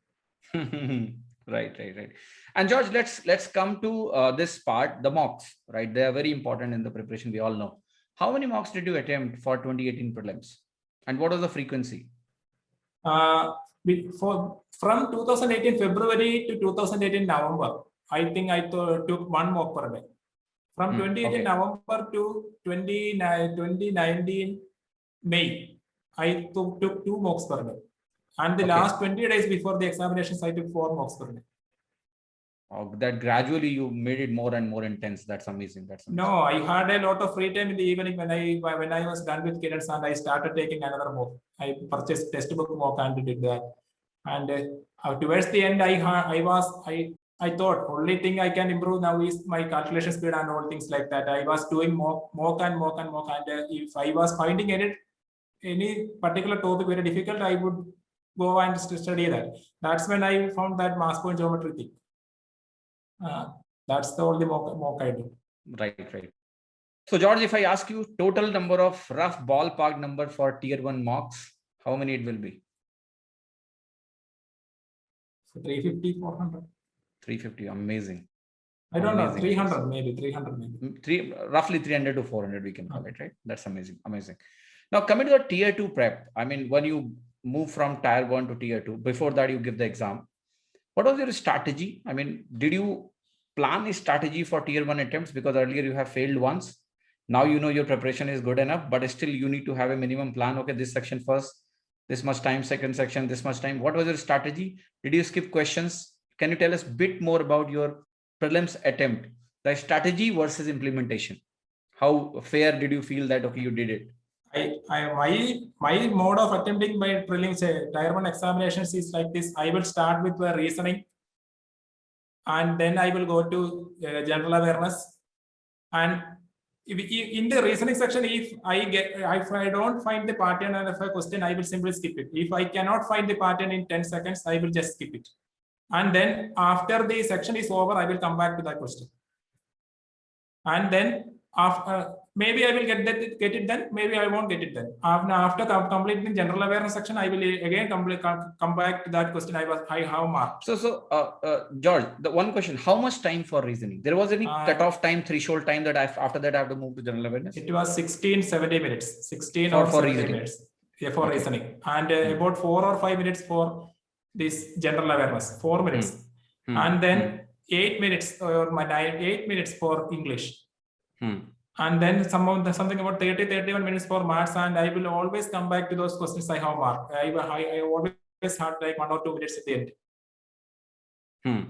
Right. And George, let's come to this part, the mocks, right? They are very important in the preparation, we all know. How many mocks did you attempt for 2018 prelims, and what was the frequency? From 2018 February to 2018 November, I think I took 1 mock per day. From 2018 November to 2019 May, I took 2 mocks per day. And the last 20 days before the examinations, I took 4 mocks per day. That gradually you made it more and more intense. That's amazing. No, I had a lot of free time in the evening when I was done with Kiran's, and I started taking another mock. I purchased textbook mock and did that. And towards the end, I thought only thing I can improve now is my calculation speed and all things like that. I was doing mock, and if I was finding any particular topic very difficult, I would go and study that. That's when I found that mass point geometry thing. That's the only mock I do. Right. So George, if I ask you total number of rough ballpark number for tier 1 mocks, how many it will be? 350, 400. 350, amazing. I don't know, Amazing. 300 maybe, 300 maybe. Roughly 300 to 400 we can call it, right? That's amazing. Amazing. Now coming to the tier 2 prep, I mean, when you move from tier 1 to tier 2, before that you give the exam, what was your strategy? I mean, did you plan a strategy for tier 1 attempts? Because earlier you have failed once. Now you know your preparation is good enough, but still you need to have a minimum plan. Okay, this section first, this much time, second section, this much time. What was your strategy? Did you skip questions? Can you tell us a bit more about your prelims attempt, the strategy versus implementation? How fair did you feel that, okay, you did it? My mode of attempting my prelims tier 1 examinations is like this. I will start with the reasoning, and then I will go to general awareness. And in the reasoning section, if I don't find the pattern of a question, I will simply skip it. If I cannot find the pattern in 10 seconds, I will just skip it. And then after the section is over, I will come back to that question. And then after, maybe I will get it then, maybe I won't get it then. After completing general awareness section, I will again come back to that question I have marked. So George, the one question, how much time for reasoning? There was any cutoff time, threshold time that after that I have to move to general awareness? It was 70 minutes, 16 for or 70 reasoning. minutes for reasoning, and about 4 or 5 minutes for this general awareness, 4 minutes, and then 8 minutes or 8 minutes for English. And then something about 31 minutes for maths, and I will always come back to those questions I have marked. I always had like 1 or 2 minutes at the end.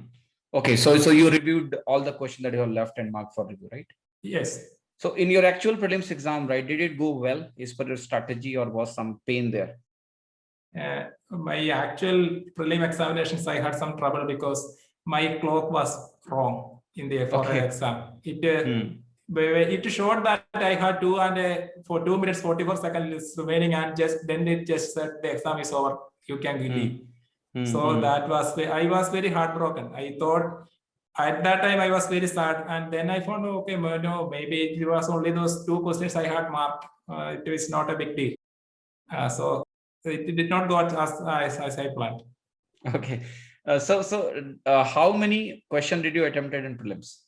Okay, so you reviewed all the questions that you have left and marked for review, right? Yes. So in your actual prelims exam, right, did it go well as per your strategy, or was some pain there? My actual prelim examinations, I had some trouble because my clock was wrong in the exam. It showed that I had for 2 minutes 44 seconds remaining, and then it just said the exam is over, you can leave. So that was, I was very heartbroken. I thought at that time I was very sad, and then I found, okay, no, maybe it was only those 2 questions I had marked. It is not a big deal. So it did not go as I planned. Okay. So how many questions did you attempt in prelims?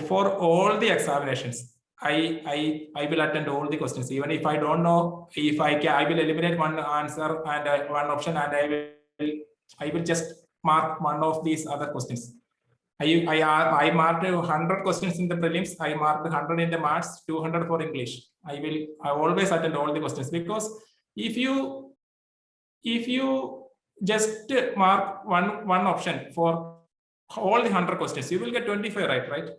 For all the examinations, I will attend all the questions. Even if I don't know, if I will eliminate one answer and one option, and I will just mark one of these other questions. I marked 100 questions in the prelims. I marked 100 in the maths, 200 for English. I always attend all the questions, because if you just mark one option for all the 100 questions, you will get 25 right?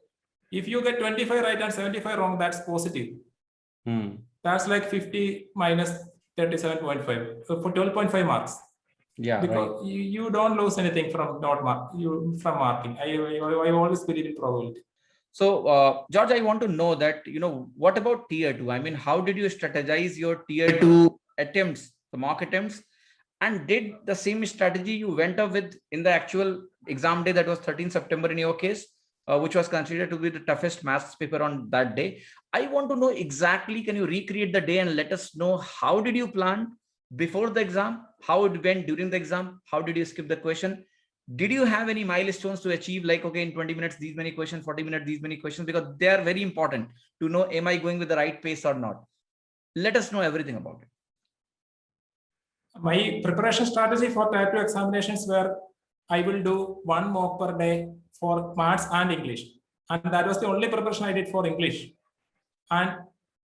If you get 25 right and 75 wrong, that's positive. That's like 50 minus 37.5 for 12.5 marks. Yeah, because right. You don't lose anything from from marking. I always believe in probability. So George, I want to know that, what about tier 2? I mean, how did you strategize your tier 2 attempts, the mock attempts, and did the same strategy you went up with in the actual exam day, that was 13 September in your case, which was considered to be the toughest maths paper on that day? I want to know exactly, can you recreate the day and let us know how did you plan before the exam, how it went during the exam, how did you skip the question? Did you have any milestones to achieve, like, okay, in 20 minutes, these many questions, 40 minutes, these many questions, because they are very important to know, am I going with the right pace or not? Let us know everything about it. My preparation strategy for tier 2 examinations were, I will do 1 mock per day for maths and English. And that was the only preparation I did for English. And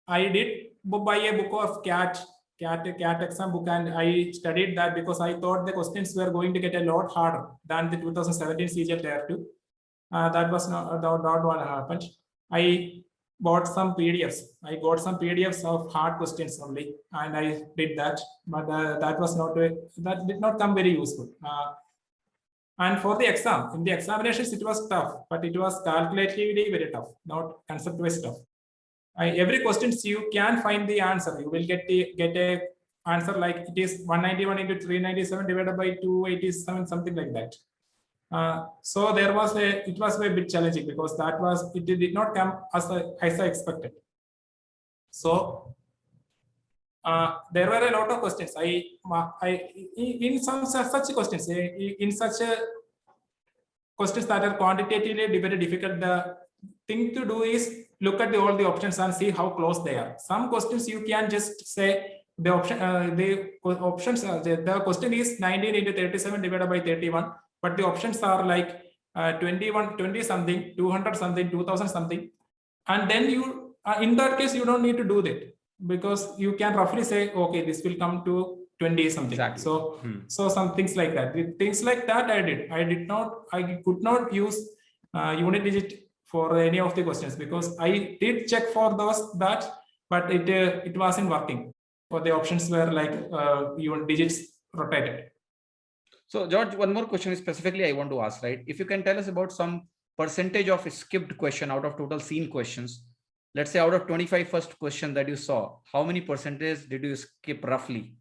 I did buy a book of CAT exam book, and I studied that because I thought the questions were going to get a lot harder than the 2017 CGL tier 2. That was not what happened. I bought some PDFs. I got some PDFs of hard questions only, and I did that. But that did not come very useful. And for the exam, in the examinations, it was tough, but it was calculatively very tough, not concept-wise tough. Every question you can find the answer. You will get a answer like it is 191 into 397 divided by 287, something like that. So it was a bit challenging, because it did not come as I expected. So there were a lot of questions. In such questions, in such questions that are quantitatively very difficult, the thing to do is look at all the options and see how close they are. Some questions you can just say the options are the question is 19 into 37 divided by 31, but the options are like 20 something, 200 something, 2000 something, and then you in that case you don't need to do that, because you can roughly say, okay, this will come to 20 something. Exactly. So some things like that. With things like that, I could not use unit digit for any of the questions, because I did check for that, but it wasn't working. For the options were like unit digits rotated. So George, one more question specifically I want to ask, right? If you can tell us about some percentage of skipped question out of total seen questions. Let's say out of 25 first question that you saw, how many percentage did you skip roughly?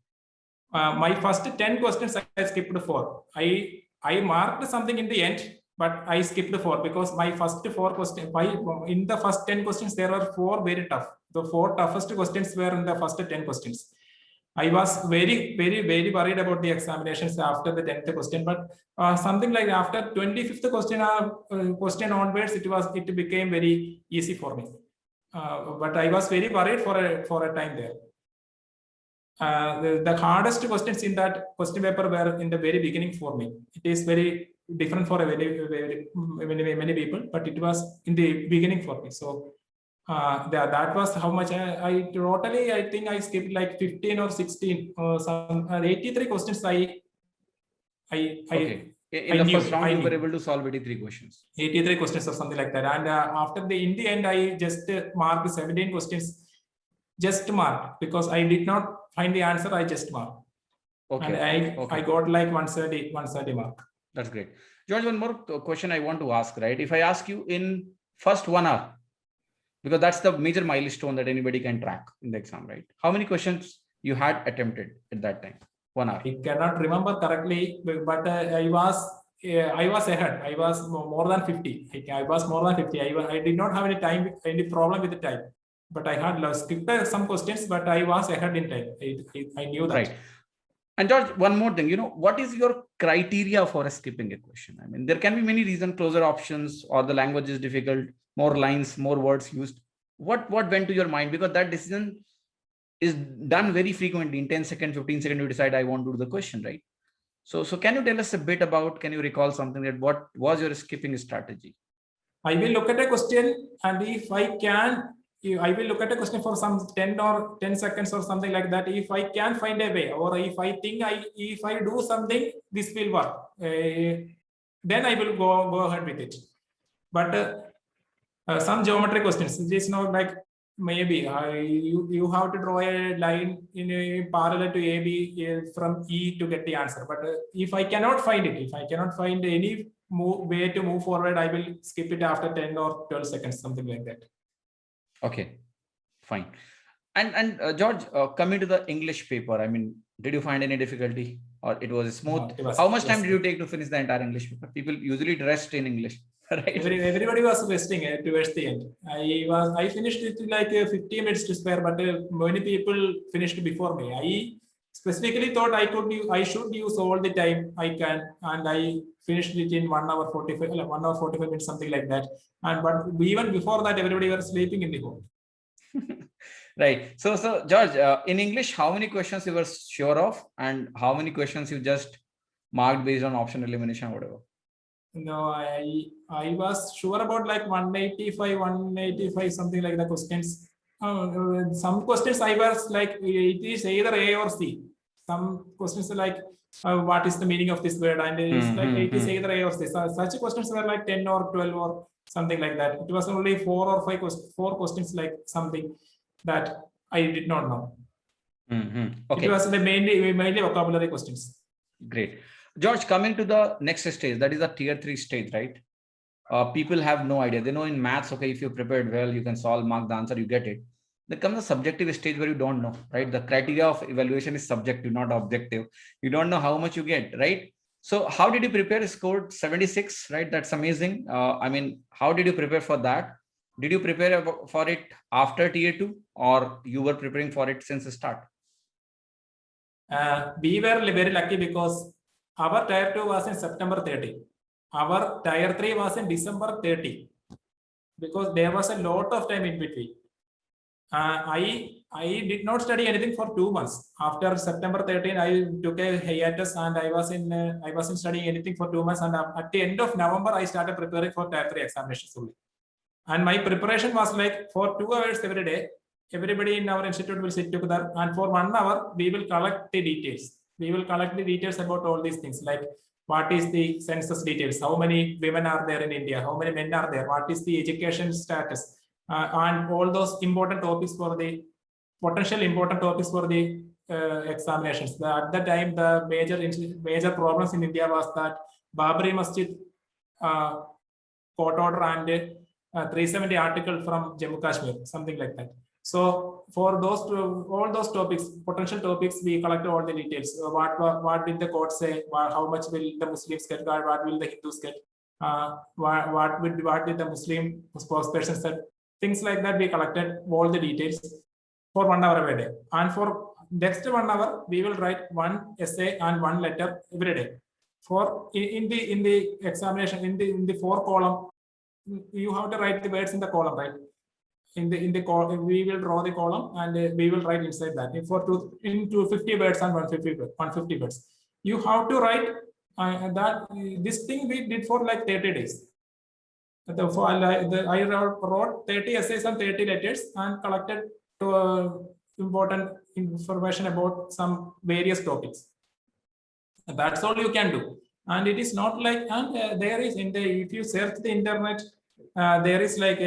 My first 10 questions I skipped 4. I marked something in the end, but I skipped 4 because my first 4 questions, in the first 10 questions, there are 4 very tough. The 4 toughest questions were in the first 10 questions. I was very, very, very worried about the examinations after the 10th question, but something like after 25th question onwards, it became very easy for me. But I was very worried for a time there. The hardest questions in that question paper were in the very beginning for me. It is very different for many people, but it was in the beginning for me. So that was how much I totally, I think I skipped like 15 or 16 or some 83 questions. Okay. In the first round, you were able to solve 83 questions. 83 questions or something like that. And in the end, I just marked 17 questions, just marked, because I did not find the answer. I just marked. Okay. And I got like 130 mark. That's great. George, one more question I want to ask, right? If I ask you in first 1 hour, because that's the major milestone that anybody can track in the exam, right? How many questions you had attempted at that time? 1 hour. I cannot remember correctly, but I was ahead. I was more than 50. I was more than 50. I did not have any problem with the time, but I had skipped some questions, but I was ahead in time. I knew that. Right. And George, one more thing, what is your criteria for skipping a question? I mean, there can be many reasons, closer options, or the language is difficult, more lines, more words used. What went to your mind? Because that decision is done very frequently. In 10 seconds, 15 seconds, you decide I want to do the question, right? So can you tell us a bit about, can you recall something that what was your skipping strategy? I will look at a question, and if I can, I will look at a question for some 10 seconds or something like that. If I can find a way, or if I think if I do something, this will work, then I will go ahead with it. But some geometry questions, it is not like maybe you have to draw a line in parallel to AB from E to get the answer. But if I cannot find it, if I cannot find any way to move forward, I will skip it after 10 or 12 seconds, something like that. Okay, fine. And George, coming to the English paper, I mean, did you find any difficulty, or it was smooth? No, how much time did you take to finish the entire English paper? People usually rest in English, right? Everybody was resting towards the end. I finished it in like 50 minutes to spare, but many people finished before me. I specifically thought I should use all the time I can, and I finished it in 1 hour 45 minutes, something like that. But even before that, everybody was sleeping in the home. Right. So George, in English, how many questions you were sure of, and how many questions you just marked based on option elimination or whatever? No, I was sure about like 185, something like the questions. Some questions I was like, it is either A or C. Some questions are like, what is the meaning of this word? And it's like, it is either A or C. So such questions were like 10 or 12 or something like that. It was only 4 or 5 4 questions, like something that I did not know. Okay. It was mainly vocabulary questions. Great. George, coming to the next stage, that is the tier 3 stage, right? People have no idea. They know in maths, okay, if you prepared well, you can solve, mark the answer, you get it. There comes a subjective stage where you don't know, right? The criteria of evaluation is subjective, not objective. You don't know how much you get, right? So how did you prepare? Scored 76, right? That's amazing. I mean, how did you prepare for that? Did you prepare for it after tier 2, or you were preparing for it since the start? We were very lucky because our tier 2 was in September 30. our tier 3 was in December 30 because there was a lot of time in between. I did not study anything for 2 months. After September 13, I took a hiatus and I wasn't studying anything for 2 months. And at the end of November, I started preparing for tier 3 examinations only. And my preparation was like for 2 hours every day. Everybody in our institute will sit together, and for 1 hour we will collect the details. We will collect the details about all these things, like what is the census details, how many women are there in India, how many men are there, what is the education status, and all those important topics for the potential important topics for the examinations. At that time, the major problems in India was that Babri Masjid court order and 370 article from Jammu Kashmir, something like that. So for all those topics, potential topics, we collected all the details. What did the court say? How much will the Muslims get? What will the Hindus get? What did the Muslim spokesperson said? Things like that. We collected all the details for 1 hour every day. And for next 1 hour, we will write one essay and one letter every day. For in the examination, in the 4 column, you have to write the words in the column, right? In the column, we will draw the column and we will write inside that. Into 50 words and 150 words. You have to write this thing we did for like 30 days. I wrote 30 essays and 30 letters and collected important information about some various topics. That's all you can do. And it is not like, and there is if you search the internet, there is like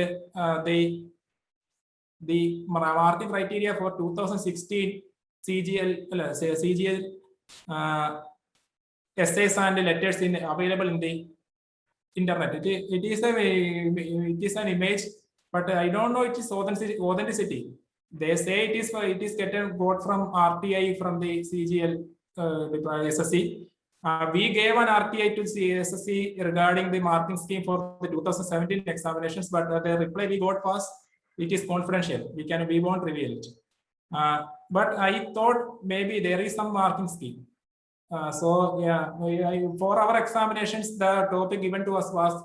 the marking criteria for 2016 CGL essays and letters available in the internet. It is an image, but I don't know it is authenticity. They say it is got from RTI from the CGL SSC. We gave an RTI to SSC regarding the marking scheme for the 2017 examinations, but the reply we got was it is confidential. We won't reveal it. But I thought maybe there is some marking scheme. So yeah, for our examinations, the topic given to us was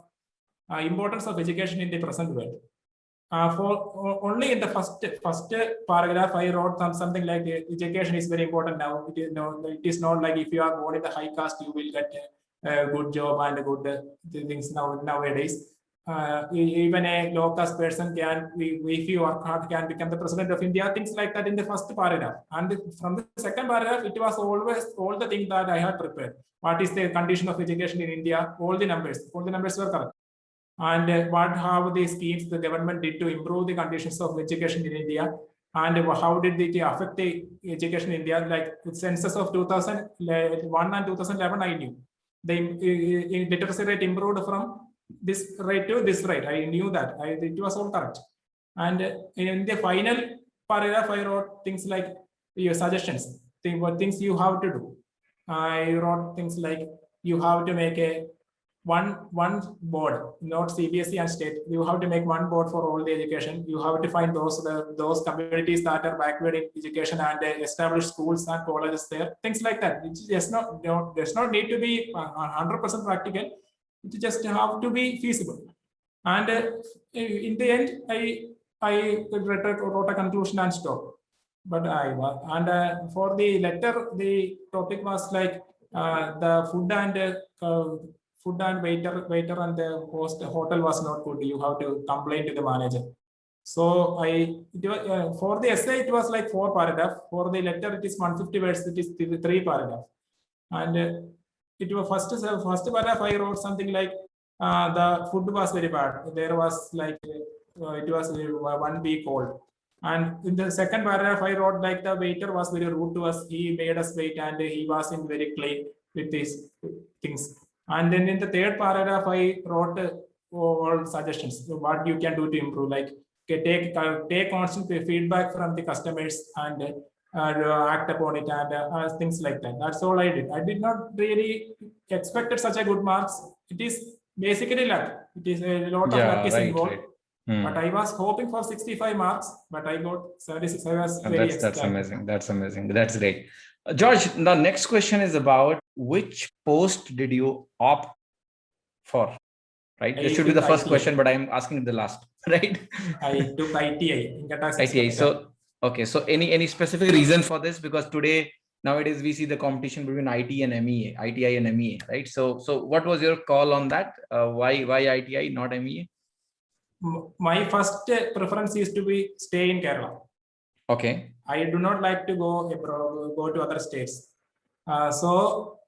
importance of education in the present world. For only in the first paragraph, I wrote something like education is very important now. It is not like if you are born in the high caste, you will get a good job and good things nowadays. Even a low caste person can, if you work hard, can become the president of India. Things like that in the first paragraph. And from the second paragraph, it was always all the things that I had prepared. What is the condition of education in India? All the numbers were correct. And how the schemes the government did to improve the conditions of education in India, and how did it affect the education in India? Like the census of 2001 and 2011, I knew the literacy rate improved from this rate to this rate. I knew that it was all correct. And in the final paragraph, I wrote things like your suggestions, things you have to do. I wrote things like you have to make a one board, not CBSE and state. You have to make one board for all the education. You have to find those communities that are backward in education and establish schools and colleges there. Things like that. It does not need to be 100% practical. It just have to be feasible. And in the end, I wrote a conclusion and stopped. But for the letter, the topic was like the food and waiter and the hotel was not good. You have to complain to the manager. So for the essay it was like 4 paragraphs. For the letter it is 150 words. It is 3 paragraphs. And it was first paragraph I wrote something like the food was very bad. There was like it was 1 week old. And in the second paragraph I wrote like the waiter was very rude to us. He made us wait and he wasn't very clean with these things. And then in the third paragraph, I wrote all suggestions, what you can do to improve, like take constant feedback from the customers and act upon it and things like that. That's all I did. I did not really expected such a good marks. It is basically luck. It is a lot of luck is involved. Right. But I was hoping for 65 marks, but I got 76. I was very That's amazing. That's amazing. That's great. George, the next question is about which post did you opt for? Right. I This should be the took first ITI. question, but I'm asking the last. Right. I took ITI, Income Tax ITI. Expert. So okay. So any specific reason for this? Because today nowadays we see the competition between IT and MEA, ITI and MEA, right? So what was your call on that? Why ITI, not MEA? My first preference is to be stay in Kerala. Okay. I do not like to go abroad, go to other states. So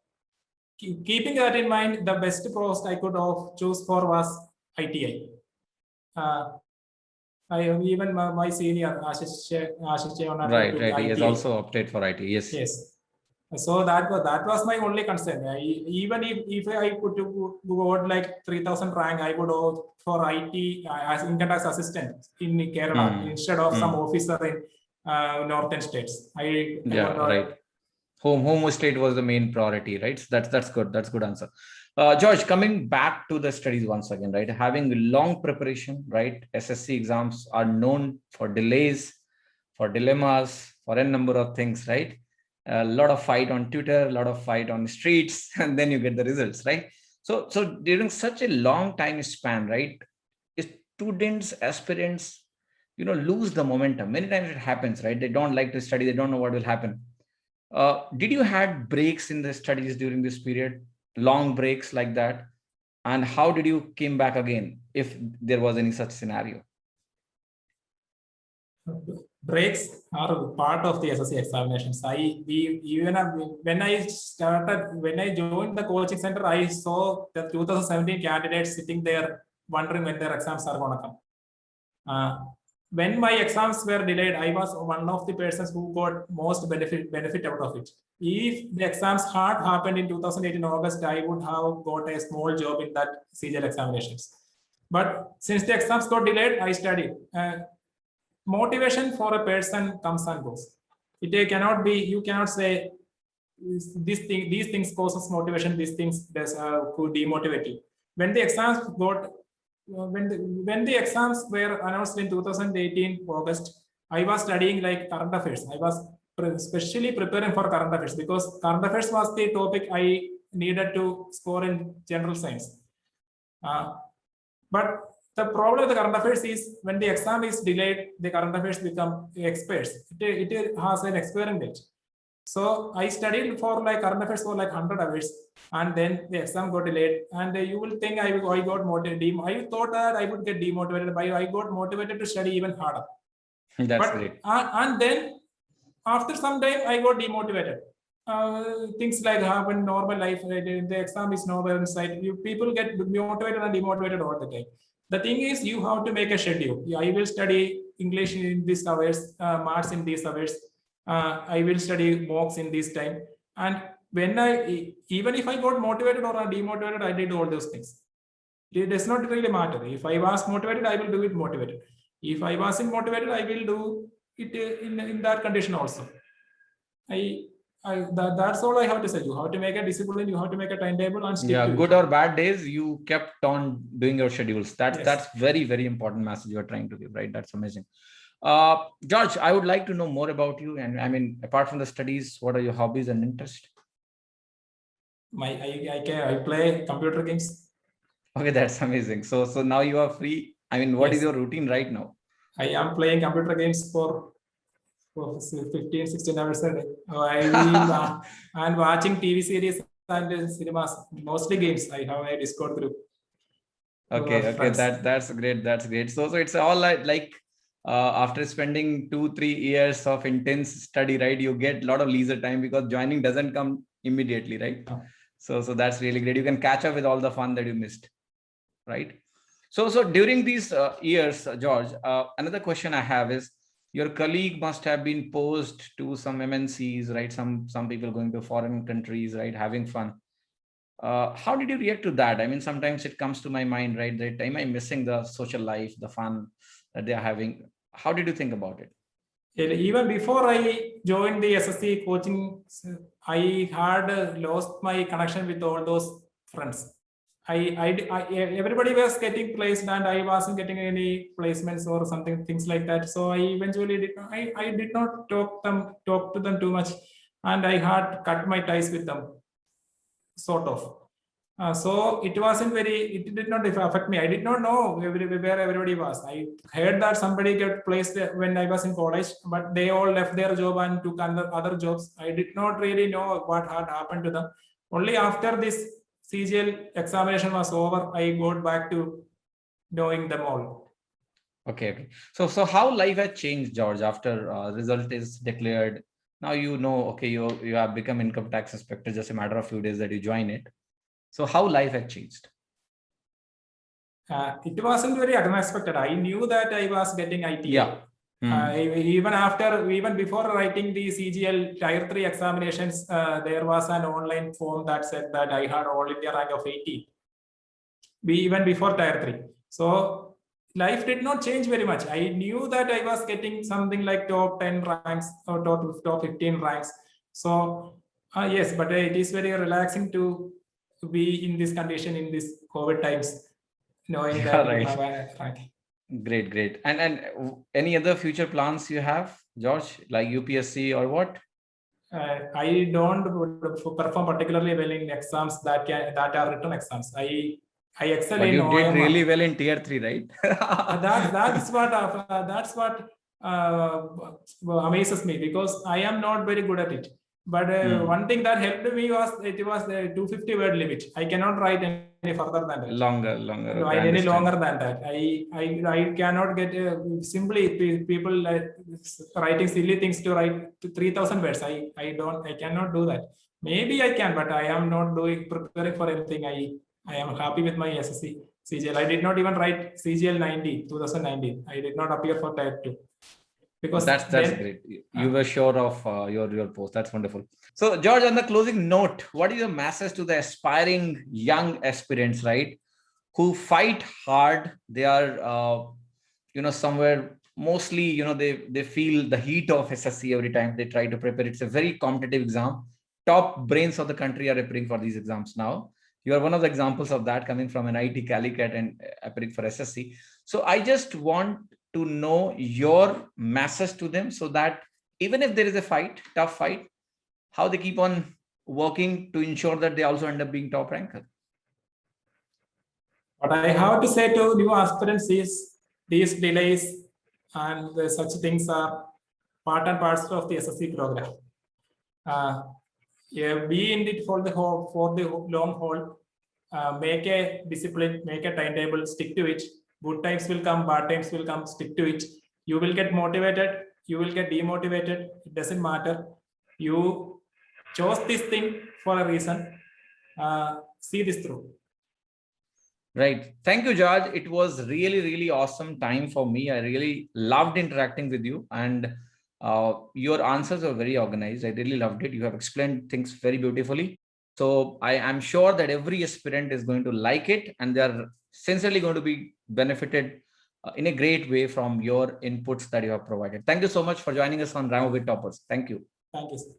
keeping that in mind, the best post I could choose for was ITI. Even my senior Ashish Right. He has also opted for IT. Yes. Yes. So that was my only concern. Even if I could go like 3,000 rank, I would go for IT as income tax assistant in Kerala instead of some officer in northern states. Right. Home state was the main priority, right? So that's good. That's good answer. George, coming back to the studies once again, right? Having long preparation, right? SSC exams are known for delays, for dilemmas, for a number of things, right? A lot of fight on Twitter, a lot of fight on the streets, and then you get the results, right? So during such a long time span, right? Students, aspirants, lose the momentum. Many times it happens, right? They don't like to study. They don't know what will happen. Did you had breaks in the studies during this period, long breaks like that? And how did you came back again, if there was any such scenario? Breaks are part of the SSC examinations. When I joined the coaching center, I saw the 2017 candidates sitting there wondering when their exams are going to come. When my exams were delayed, I was one of the persons who got most benefit out of it. If the exams had happened in 2018 August, I would have got a small job in that CGL examinations. But since the exams got delayed, I studied. Motivation for a person comes and goes. It cannot be, you cannot say these things causes motivation, these things could demotivate you. When the exams got when the exams were announced in 2018 August, I was studying like current affairs. I was especially preparing for current affairs because current affairs was the topic I needed to score in general science. But the problem with the current affairs is when the exam is delayed, the current affairs become experts. It has an expiring date. So I studied for like current affairs for like 100 hours, and then the exam got delayed. And you will think I got motivated. I thought that I would get demotivated, but I got motivated to study even harder. That's great. And then after some time, I got demotivated. Things like happen normal life. The exam is normal inside. People get motivated and demotivated all the time. The thing is, you have to make a schedule. I will study English in these hours, Maths in these hours. I will study mocks in this time. And when even if I got motivated or demotivated, I did all those things. It does not really matter. If I was motivated, I will do it motivated. If I wasn't motivated, I will do it in that condition also. That's all I have to say. You have to make a discipline, you have to make a timetable and stick to good it. or bad days, you kept on doing your schedules. That's very, very important message you're trying to give, right? That's amazing. George, I would like to know more about you. And I mean, apart from the studies, what are your hobbies and interests? I play computer games. Okay, that's amazing. So now you are free. I mean, what is your routine right now? I am playing computer games for 15, 16 hours a day. And watching TV series and cinemas, mostly games. I have a Discord group. Okay, that's great. That's great. So it's all like after spending 2-3 years of intense study, right? You get a lot of leisure time because joining doesn't come immediately, right? Oh. So that's really great. You can catch up with all the fun that you missed, right? So during these years, George, another question I have is, your colleague must have been posed to some MNCs, right? Some people going to foreign countries, right? Having fun. How did you react to that? I mean, sometimes it comes to my mind, right? That am I missing the social life, the fun that they're having? How did you think about it? Even before I joined the SSC coaching, I had lost my connection with all those friends. Everybody was getting placed and I wasn't getting any placements or something, things like that. So I eventually I did not talk to them too much, and I had cut my ties with them, sort of. So it wasn't it did not affect me. I did not know where everybody was. I heard that somebody got placed when I was in college, but they all left their job and took other jobs. I did not really know what had happened to them. Only after this CGL examination was over, I got back to knowing them all. Okay. So how life has changed, George, after result is declared? Now you know, okay, you have become income tax inspector, just a matter of few days that you join it. So how life has changed? It wasn't very unexpected. I knew that I was getting ITA. Yeah. Even before writing the CGL Tier 3 examinations, there was an online form that said that I had all India rank of 80. Even before Tier 3. So life did not change very much. I knew that I was getting something like top 10 ranks or top 15 ranks. So yes, but it is very relaxing to be in this condition in this COVID times, knowing that you have a rank. Great. And any other future plans you have, George, like UPSC or what? I don't perform particularly well in exams that are written exams. I excel but in you did OMR. really well in Tier 3, right? That's what amazes me, because I am not very good at it. But one thing that helped me was the 250 word limit. I cannot write any further than that. Longer. No, Okay, any longer than that. I cannot get simply people writing silly things to write to 3,000 words. I cannot do that. Maybe I can, but I am not preparing for anything. I am happy with my SSC CGL. I did not even write CGL 2019. I did not appear for Tier 2. Because that's great. You were sure of your post. That's wonderful. So George, on the closing note, what is your message to the aspiring young aspirants, right, who fight hard? They are somewhere mostly they feel the heat of SSC every time they try to prepare. It's a very competitive exam. Top brains of the country are preparing for these exams now. You are one of the examples of that, coming from an IIT Calicut and preparing for SSC. So I just want to know your message to them, so that even if there is a tough fight, how they keep on working to ensure that they also end up being top ranker. What I have to say to new aspirants is these delays and such things are part and parcel of the SSC program. Be in it for the long haul. Make a discipline, make a timetable, stick to it. Good times will come, bad times will come, stick to it. You will get motivated, you will get demotivated. It doesn't matter. You chose this thing for a reason. See this through. Right. Thank you, George. It was really awesome time for me. I really loved interacting with you, and your answers are very organized. I really loved it. You have explained things very beautifully. So I am sure that every aspirant is going to like it, and they are sincerely going to be benefited in a great way from your inputs that you have provided. Thank you so much for joining us on Ramovit Toppers. Thank you. Thank you, sir.